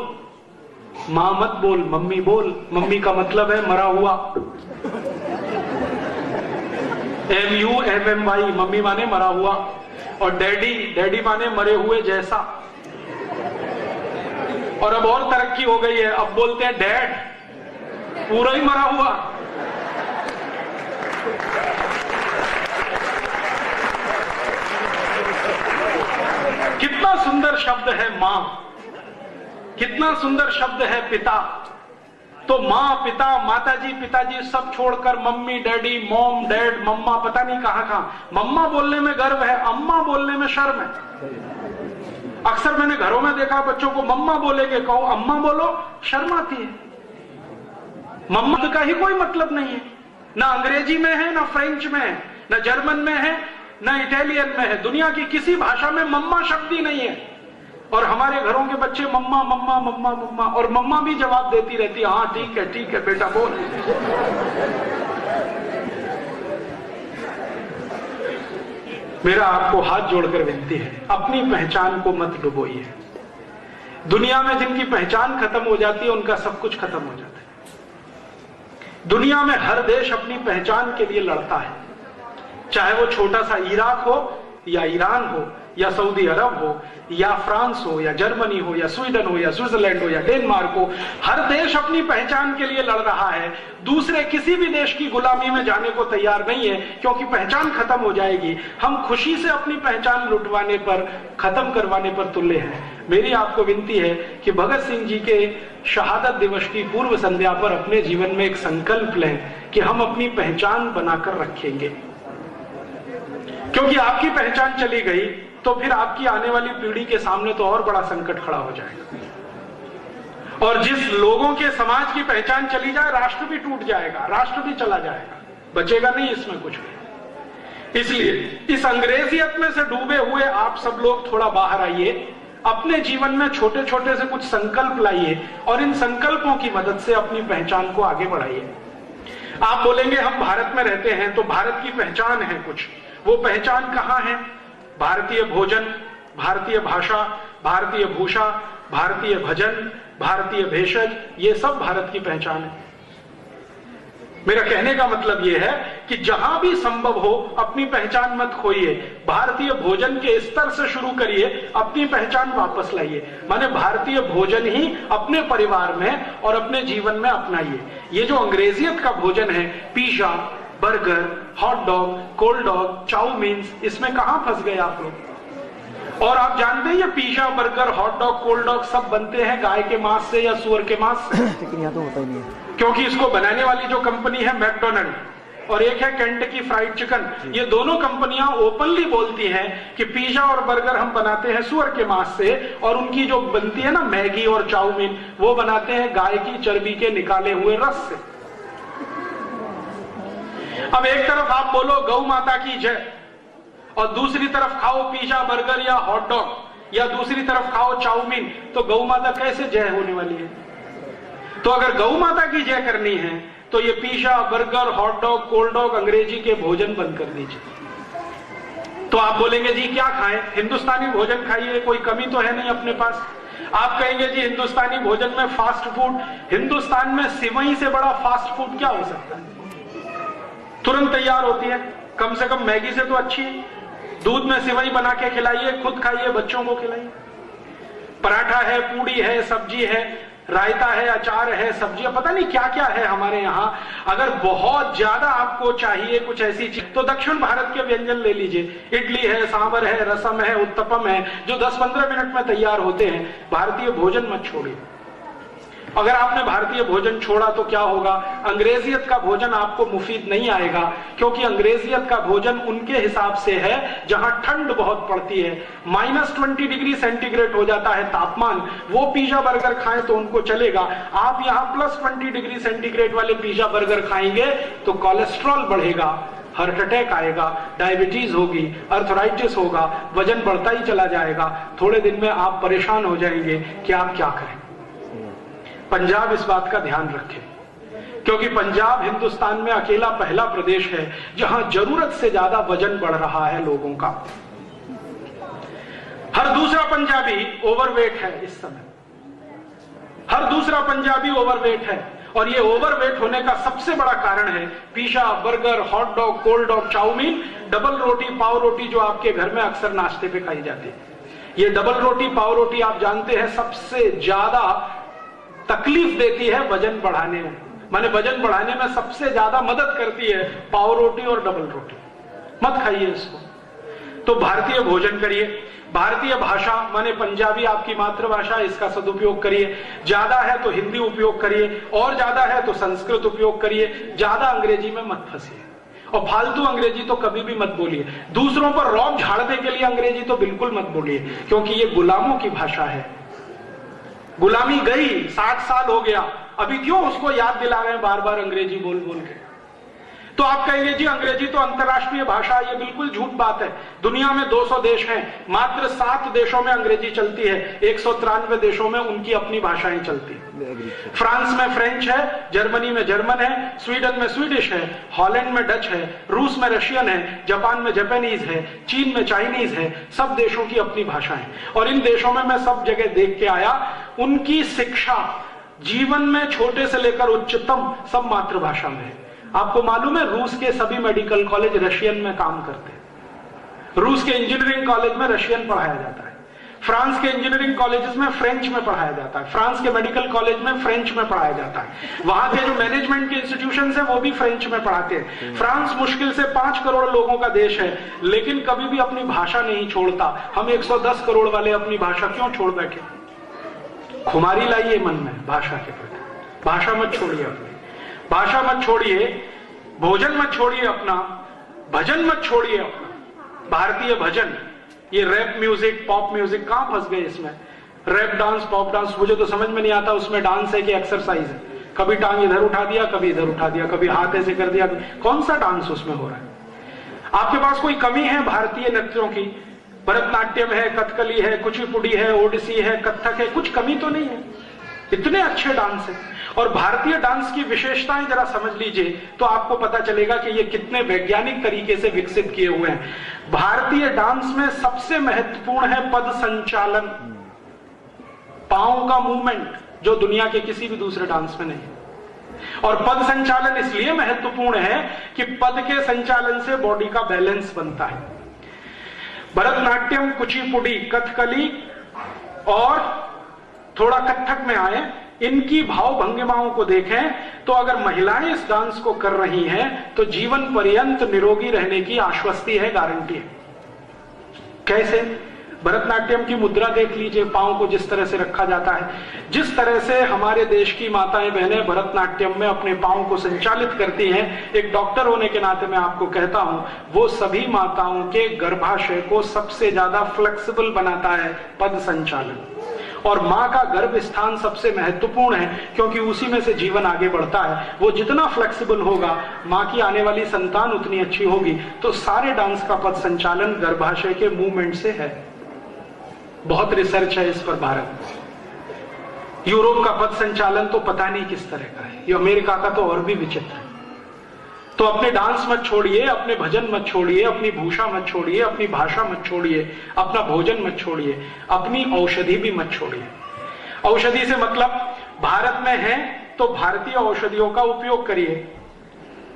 मां मत बोल, मम्मी बोल। मम्मी का मतलब है मरा हुआ, MUMMY, मम्मी माने मरा हुआ। और डैडी, डैडी माने मरे हुए जैसा। और अब और तरक्की हो गई है, अब बोलते हैं डैड, पूरा ही मरा हुआ। कितना सुंदर शब्द है मां, कितना सुंदर शब्द है पिता। तो माँ पिता, माताजी, पिताजी सब छोड़कर मम्मी डैडी, मॉम डैड, मम्मा, पता नहीं कहां कहां। मम्मा बोलने में गर्व है, अम्मा बोलने में शर्म है। अक्सर मैंने घरों में देखा बच्चों को मम्मा बोलेंगे, कहो अम्मा बोलो, शर्म आती है। मम्मा का ही कोई मतलब नहीं है, ना अंग्रेजी में है, ना फ्रेंच में है, ना जर्मन में है, ना इटालियन में है। दुनिया की किसी भाषा में मम्मा शब्द ही नहीं है। और हमारे घरों के बच्चे मम्मा मम्मा मम्मा मम्मा, और मम्मा भी जवाब देती रहती है, हाँ ठीक है बेटा बोल। मेरा आपको हाथ जोड़कर विनती है, अपनी पहचान को मत डुबोइए। दुनिया में जिनकी पहचान खत्म हो जाती है उनका सब कुछ खत्म हो जाता है। दुनिया में हर देश अपनी पहचान के लिए लड़ता है, चाहे वो छोटा सा इराक हो या ईरान हो या सऊदी अरब हो या फ्रांस हो या जर्मनी हो या स्वीडन हो या स्विट्जरलैंड हो या डेनमार्क हो। हर देश अपनी पहचान के लिए लड़ रहा है, दूसरे किसी भी देश की गुलामी में जाने को तैयार नहीं है, क्योंकि पहचान खत्म हो जाएगी। हम खुशी से अपनी पहचान लुटवाने पर, खत्म करवाने पर तुले हैं। मेरी आपको विनती है कि भगत सिंह जी के शहादत दिवस की पूर्व संध्या पर अपने जीवन में एक संकल्प लें कि हम अपनी पहचान बनाकर रखेंगे, क्योंकि आपकी पहचान चली गई तो फिर आपकी आने वाली पीढ़ी के सामने तो और बड़ा संकट खड़ा हो जाएगा। और जिस लोगों के समाज की पहचान चली जाए, राष्ट्र भी टूट जाएगा, राष्ट्र भी चला जाएगा, बचेगा नहीं इसमें कुछ भी। इसलिए इस अंग्रेजियत में से डूबे हुए आप सब लोग थोड़ा बाहर आइए, अपने जीवन में छोटे छोटे से कुछ संकल्प लाइए और इन संकल्पों की मदद से अपनी पहचान को आगे बढ़ाइए। आप बोलेंगे हम भारत में रहते हैं तो भारत की पहचान है कुछ, वो पहचान कहां है? भारतीय भोजन, भारतीय भाषा, भारतीय भूषा, भारतीय भजन, भारतीय भेषज, ये सब भारत की पहचान है। मेरा कहने का मतलब यह है कि जहां भी संभव हो अपनी पहचान मत खोइए, भारतीय भोजन के स्तर से शुरू करिए, अपनी पहचान वापस लाइए। माने भारतीय भोजन ही अपने परिवार में और अपने जीवन में अपनाइए। ये जो अंग्रेजियत का भोजन है, pizza, burger, hot dog, cold dog, chowmein, इसमें कहां फंस गए आप लोग? और आप जानते हैं ये pizza, burger, hot dog, cold dog सब बनते हैं गाय के मांस से या सुअर के मांस से? लेकिन यहाँ तो होता ही नहीं है, क्योंकि इसको बनाने वाली जो कंपनी है मैकडोनल्ड और एक है केंटकी फ्राइड चिकन, ये दोनों कंपनियां ओपनली बोलती हैं कि पिज्जा और बर्गर हम बनाते हैं सुअर के मांस से, और उनकी जो बनती है ना मैगी और चाउमीन, वो बनाते हैं गाय की चर्बी के निकाले हुए रस से। अब एक तरफ आप बोलो गौ माता की जय और दूसरी तरफ खाओ पिज्जा, बर्गर या हॉट डॉग, या दूसरी तरफ खाओ चाउमीन, तो गौ माता कैसे जय होने वाली है? तो अगर गौ माता की जय करनी है तो ये pizza, burger, hot dog, cold dog, अंग्रेजी के भोजन बंद कर दीजिए। तो आप बोलेंगे जी क्या खाएं? हिंदुस्तानी भोजन खाइए, कोई कमी तो है नहीं अपने पास। आप कहेंगे जी हिंदुस्तानी भोजन में फास्ट फूड, हिंदुस्तान में सिवई से बड़ा फास्ट फूड क्या हो सकता है? तुरंत तैयार होती है, कम से कम मैगी से तो अच्छी है। दूध में सिवई बना के खिलाइए, खुद खाइए, बच्चों को खिलाइए। पराठा है, पूड़ी है, सब्जी है, रायता है, अचार है, सब्जियां, पता नहीं क्या क्या है हमारे यहाँ। अगर बहुत ज्यादा आपको चाहिए कुछ ऐसी चीज तो दक्षिण भारत के व्यंजन ले लीजिए, इडली है, सांभर है, रसम है, उत्तपम है, जो 10-15 मिनट में तैयार होते हैं। भारतीय भोजन मत छोड़िए। अगर आपने भारतीय भोजन छोड़ा तो क्या होगा? अंग्रेजियत का भोजन आपको मुफीद नहीं आएगा, क्योंकि अंग्रेजियत का भोजन उनके हिसाब से है जहां ठंड बहुत पड़ती है, -20 डिग्री सेंटीग्रेड हो जाता है तापमान। वो पिज्जा बर्गर खाएं तो उनको चलेगा। आप यहाँ +20 डिग्री सेंटीग्रेड वाले पिज्जा बर्गर खाएंगे तो कोलेस्ट्रॉल बढ़ेगा, हार्ट अटैक आएगा, डायबिटीज होगी, अर्थराइटिस होगा, वजन बढ़ता ही चला जाएगा। थोड़े दिन में आप परेशान हो जाएंगे कि आप क्या करें। पंजाब इस बात का ध्यान रखे, क्योंकि पंजाब हिंदुस्तान में अकेला पहला प्रदेश है जहां जरूरत से ज्यादा वजन बढ़ रहा है लोगों का। हर दूसरा पंजाबी ओवरवेट है इस समय, हर दूसरा पंजाबी ओवरवेट है। और ये ओवरवेट होने का सबसे बड़ा कारण है pizza, burger, hot dog, cold dog, chow mein, double रोटी, पाव रोटी जो आपके घर में अक्सर नाश्ते पे खाई जाती है। ये डबल रोटी, पाव रोटी आप जानते हैं सबसे ज्यादा तकलीफ देती है वजन बढ़ाने में। माने वजन बढ़ाने में सबसे ज्यादा मदद करती है पाव रोटी और डबल रोटी। मत खाइए इसको। तो भारतीय भोजन करिए, भारतीय भाषा माने पंजाबी आपकी मातृभाषा, इसका सदुपयोग करिए। ज्यादा है तो हिंदी उपयोग करिए, और ज्यादा है तो संस्कृत उपयोग करिए। ज्यादा अंग्रेजी में मत फंसिए, और फालतू अंग्रेजी तो कभी भी मत बोलिए। दूसरों पर रौब झाड़ने के लिए अंग्रेजी तो बिल्कुल मत बोलिए, क्योंकि ये गुलामों की भाषा है। गुलामी गई, 60 साल हो गया, अभी क्यों उसको याद दिला रहे हैं बार बार अंग्रेजी बोल बोल के? तो आप कहेंगे जी अंग्रेजी तो अंतर्राष्ट्रीय भाषा, ये बिल्कुल झूठ बात है। दुनिया में 200 देश हैं, मात्र 7 देशों में अंग्रेजी चलती है, 193 देशों में उनकी अपनी भाषाएं चलती है। फ्रांस में फ्रेंच है, जर्मनी में जर्मन है, स्वीडन में स्वीडिश है, हॉलैंड में डच है, रूस में रशियन है, जापान में जापानीज है, चीन में चाइनीज है। सब देशों की अपनी भाषा है, और इन देशों में मैं सब जगह देख के आया, उनकी शिक्षा जीवन में छोटे से लेकर उच्चतम सब मातृभाषा में है। आपको मालूम है रूस के सभी मेडिकल कॉलेज रशियन में काम करते हैं। रूस के इंजीनियरिंग कॉलेज में रशियन पढ़ाया जाता है, फ्रांस के इंजीनियरिंग कॉलेजेस में फ्रेंच में पढ़ाया जाता है, फ्रांस के मेडिकल कॉलेज में फ्रेंच में पढ़ाया जाता है, वहां के जो मैनेजमेंट के इंस्टीट्यूशन है वो भी फ्रेंच में पढ़ाते हैं। फ्रांस मुश्किल से 5 करोड़ लोगों का देश है, लेकिन कभी भी अपनी भाषा नहीं छोड़ता। हम 110 करोड़ वाले अपनी भाषा क्यों छोड़ बैठे? खुमारी लाइए मन में भाषा के प्रति। भाषा मत छोड़िए अपनी, भाषा मत छोड़िए, भोजन मत छोड़िए अपना, भजन मत छोड़िए अपना। भारतीय भजन, ये रैप म्यूजिक, पॉप म्यूजिक कहां फंस गए इसमें? रैप डांस, पॉप डांस, मुझे तो समझ में नहीं आता उसमें डांस है कि एक्सरसाइज है। कभी टांग इधर उठा दिया, कभी इधर उठा दिया, कभी हाथ ऐसे कर दिया, कौन सा डांस उसमें हो रहा है? आपके पास कोई कमी है भारतीय नृत्यों की? भरतनाट्यम है, कथकली है, कुचिपुड़ी है, ओडिसी है, कथक है, कुछ कमी तो नहीं है, इतने अच्छे डांस है। और भारतीय डांस की विशेषताएं जरा समझ लीजिए तो आपको पता चलेगा कि ये कितने वैज्ञानिक तरीके से विकसित किए हुए हैं। भारतीय डांस में सबसे महत्वपूर्ण है पद संचालन, पांव का मूवमेंट, जो दुनिया के किसी भी दूसरे डांस में नहीं है। और पद संचालन इसलिए महत्वपूर्ण है कि पद के संचालन से बॉडी का बैलेंस बनता है। भरतनाट्यम, कुचिपुड़ी, कथकली और थोड़ा कथक में आए, इनकी भाव भंगिमाओं को देखें तो अगर महिलाएं इस डांस को कर रही हैं तो जीवन पर्यंत निरोगी रहने की आश्वस्ति है, गारंटी है। कैसे? भरतनाट्यम की मुद्रा देख लीजिए, पांव को जिस तरह से रखा जाता है, जिस तरह से हमारे देश की माताएं बहनें भरतनाट्यम में अपने पांव को संचालित करती हैं, एक डॉक्टर होने के नाते मैं आपको कहता हूं, वो सभी माताओं के गर्भाशय को सबसे ज्यादा फ्लेक्सिबल बनाता है पद संचालन। और मां का गर्भ स्थान सबसे महत्वपूर्ण है क्योंकि उसी में से जीवन आगे बढ़ता है। वो जितना फ्लेक्सिबल होगा, मां की आने वाली संतान उतनी अच्छी होगी। तो सारे डांस का पद संचालन गर्भाशय के मूवमेंट से है। बहुत रिसर्च है इस पर भारत में। यूरोप का पद संचालन तो पता नहीं किस तरह का है, ये अमेरिका का तो और भी विचित्र है। तो अपने डांस मत छोड़िए, अपने भजन मत छोड़िए, अपनी भूषा मत छोड़िए, अपनी भाषा मत छोड़िए, अपना भोजन मत छोड़िए, अपनी औषधि भी मत छोड़िए। औषधि से मतलब भारत में है तो भारतीय औषधियों का उपयोग करिए,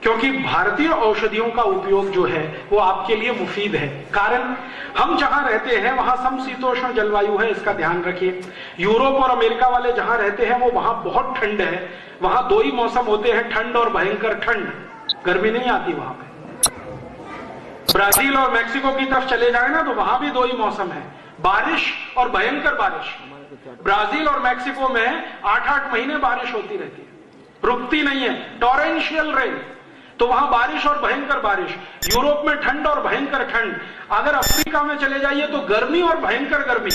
क्योंकि भारतीय औषधियों का उपयोग जो है वो आपके लिए मुफीद है। कारण हम जहां रहते हैं वहां समशीतोष्ण जलवायु है, इसका ध्यान रखिए। यूरोप और अमेरिका वाले जहां रहते हैं वो वहां बहुत ठंड है, वहां दो ही मौसम होते हैं, ठंड और भयंकर ठंड, गर्मी नहीं आती वहां पे। ब्राजील और मैक्सिको की तरफ चले जाए ना तो वहां भी दो ही मौसम है, बारिश और भयंकर बारिश। ब्राजील और मैक्सिको में 8-8 महीने बारिश होती रहती है, रुकती नहीं है, टॉरेंशियल रेन। तो वहां बारिश और भयंकर बारिश। यूरोप में ठंड और भयंकर ठंड। अगर अफ्रीका में चले जाइए तो गर्मी और भयंकर गर्मी।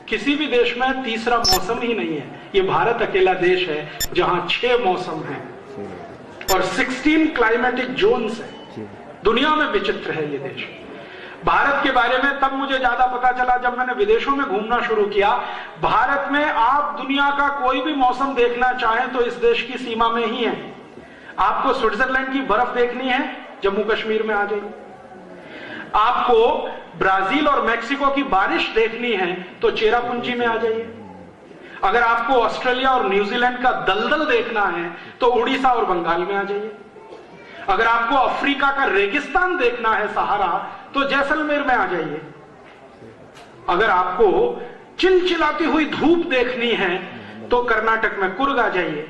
किसी भी देश में तीसरा मौसम ही नहीं है। ये भारत अकेला देश है जहां 6 मौसम है और 16 क्लाइमेटिक जोन्स है। दुनिया में विचित्र है ये देश। भारत के बारे में तब मुझे ज्यादा पता चला जब मैंने विदेशों में घूमना शुरू किया। भारत में आप दुनिया का कोई भी मौसम देखना चाहें तो इस देश की सीमा में ही है। आपको स्विट्जरलैंड की बर्फ देखनी है, जम्मू कश्मीर में आ जाइए। आपको ब्राजील और मैक्सिको की बारिश देखनी है तो चेरापूंजी में आ जाइए। अगर आपको ऑस्ट्रेलिया और न्यूजीलैंड का दलदल देखना है तो उड़ीसा और बंगाल में आ जाइए। अगर आपको अफ्रीका का रेगिस्तान देखना है, सहारा, तो जैसलमेर में आ जाइए। अगर आपको चिलचिलाती हुई धूप देखनी है तो कर्नाटक में कुर्ग आ जाइए।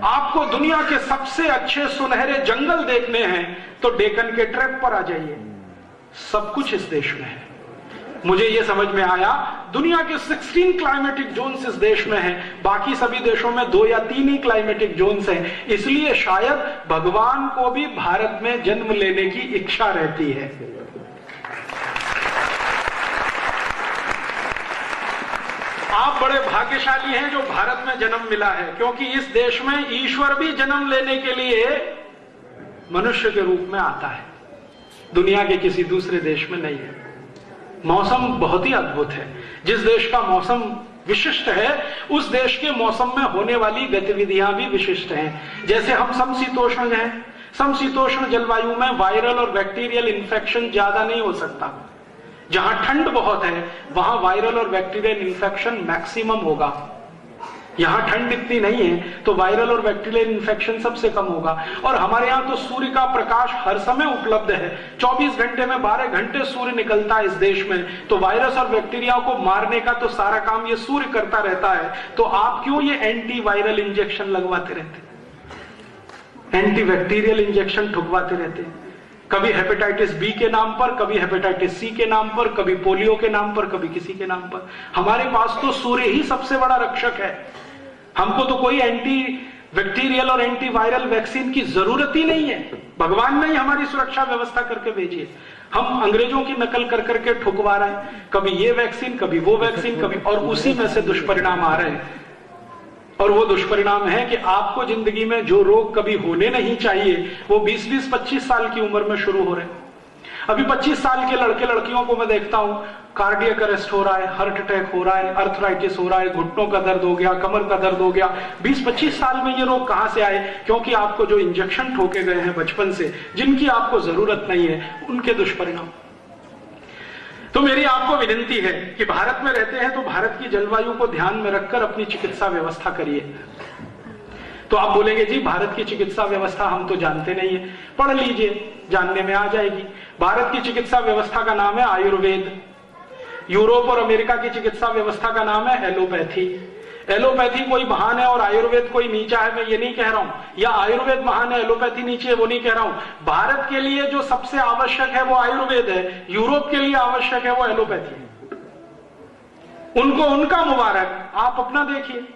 आपको दुनिया के सबसे अच्छे सुनहरे जंगल देखने हैं तो डेक्कन के ट्रैप पर आ जाइए। सब कुछ इस देश में है। मुझे यह समझ में आया दुनिया के 16 क्लाइमेटिक जोन्स इस देश में हैं, बाकी सभी देशों में 2 या 3 ही क्लाइमेटिक जोन्स हैं। इसलिए शायद भगवान को भी भारत में जन्म लेने की इच्छा रहती है। आप बड़े भाग्यशाली हैं जो भारत में जन्म मिला है, क्योंकि इस देश में ईश्वर भी जन्म लेने के लिए मनुष्य के रूप में आता है। दुनिया के किसी दूसरे देश में नहीं है। मौसम बहुत ही अद्भुत है। जिस देश का मौसम विशिष्ट है उस देश के मौसम में होने वाली गतिविधियां भी विशिष्ट हैं। जैसे हम समशीतोष्ण हैं, समशीतोष्ण जलवायु में वायरल और बैक्टीरियल इन्फेक्शन ज्यादा नहीं हो सकता। जहां ठंड बहुत है वहां वायरल और बैक्टीरियल इन्फेक्शन मैक्सिमम होगा। यहां ठंड इतनी नहीं है तो वायरल और बैक्टीरियल इन्फेक्शन सबसे कम होगा। और हमारे यहां तो सूर्य का प्रकाश हर समय उपलब्ध है। 24 घंटे में 12 घंटे सूर्य निकलता है इस देश में। तो वायरस और बैक्टीरिया को मारने का तो सारा काम ये सूर्य करता रहता है। तो आप क्यों ये एंटी वायरल इंजेक्शन लगवाते रहते, एंटी बैक्टीरियल इंजेक्शन ठुकवाते रहते? कभी हेपेटाइटिस बी के नाम पर, कभी हेपेटाइटिस सी के नाम पर, कभी पोलियो के नाम पर, कभी किसी के नाम पर। हमारे पास तो सूर्य ही सबसे बड़ा रक्षक है। हमको तो कोई एंटी बैक्टीरियल और एंटी वायरल वैक्सीन की जरूरत ही नहीं है। भगवान ने ही हमारी सुरक्षा व्यवस्था करके भेजी है। हम अंग्रेजों की नकल कर करके ठुकवा रहे हैं, कभी ये वैक्सीन, कभी वो वैक्सीन, कभी, और उसी में से दुष्परिणाम आ रहे हैं। और वो दुष्परिणाम है कि आपको जिंदगी में जो रोग कभी होने नहीं चाहिए वो 20-20, 25 साल की उम्र में शुरू हो रहे हैं। अभी 25 साल के लड़के लड़कियों को मैं देखता हूं, कार्डियक अरेस्ट हो रहा है, हार्ट अटैक हो रहा है, अर्थराइटिस हो रहा है, घुटनों का दर्द हो गया, कमर का दर्द हो गया। 20-25 साल में ये रोग कहां से आए? क्योंकि आपको जो इंजेक्शन ठोके गए हैं बचपन से, जिनकी आपको जरूरत नहीं है, उनके दुष्परिणाम। तो मेरी आपको विनती है कि भारत में रहते हैं तो भारत की जलवायु को ध्यान में रखकर अपनी चिकित्सा व्यवस्था करिए। तो आप बोलेंगे जी भारत की चिकित्सा व्यवस्था हम तो जानते नहीं है, पढ़ लीजिए, जानने में आ जाएगी। भारत की चिकित्सा व्यवस्था का नाम है आयुर्वेद। यूरोप और अमेरिका की चिकित्सा व्यवस्था का नाम है एलोपैथी। एलोपैथी कोई महान है और आयुर्वेद कोई नीचा है, मैं ये नहीं कह रहा हूं, या आयुर्वेद महान है एलोपैथी नीचे है, वो नहीं कह रहा हूं। भारत के लिए जो सबसे आवश्यक है वो आयुर्वेद है, यूरोप के लिए आवश्यक है वो एलोपैथी है। उनको उनका मुबारक, आप अपना देखिए।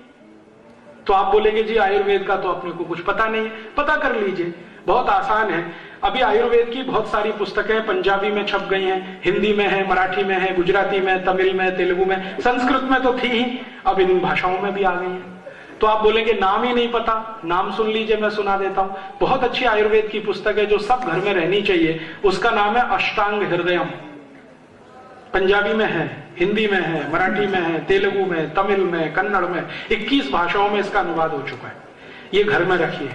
तो आप बोलेंगे जी आयुर्वेद का तो अपने को कुछ पता नहीं है। पता कर लीजिए, बहुत आसान है। अभी आयुर्वेद की बहुत सारी पुस्तकें पंजाबी में छप गई हैं, हिंदी में है, मराठी में है, गुजराती में, तमिल में, तेलुगु में, संस्कृत में तो थी ही, अब इन भाषाओं में भी आ गई है। तो आप बोलेंगे नाम ही नहीं पता, नाम सुन लीजिए, मैं सुना देता हूं। बहुत अच्छी आयुर्वेद की पुस्तक है जो सब घर में रहनी चाहिए, उसका नाम है अष्टांग हृदयम। पंजाबी में है, हिंदी में है, मराठी में है, तेलुगु में, तमिल में, कन्नड़ में, 21 भाषाओं में इसका अनुवाद हो चुका है। ये घर में रखिए।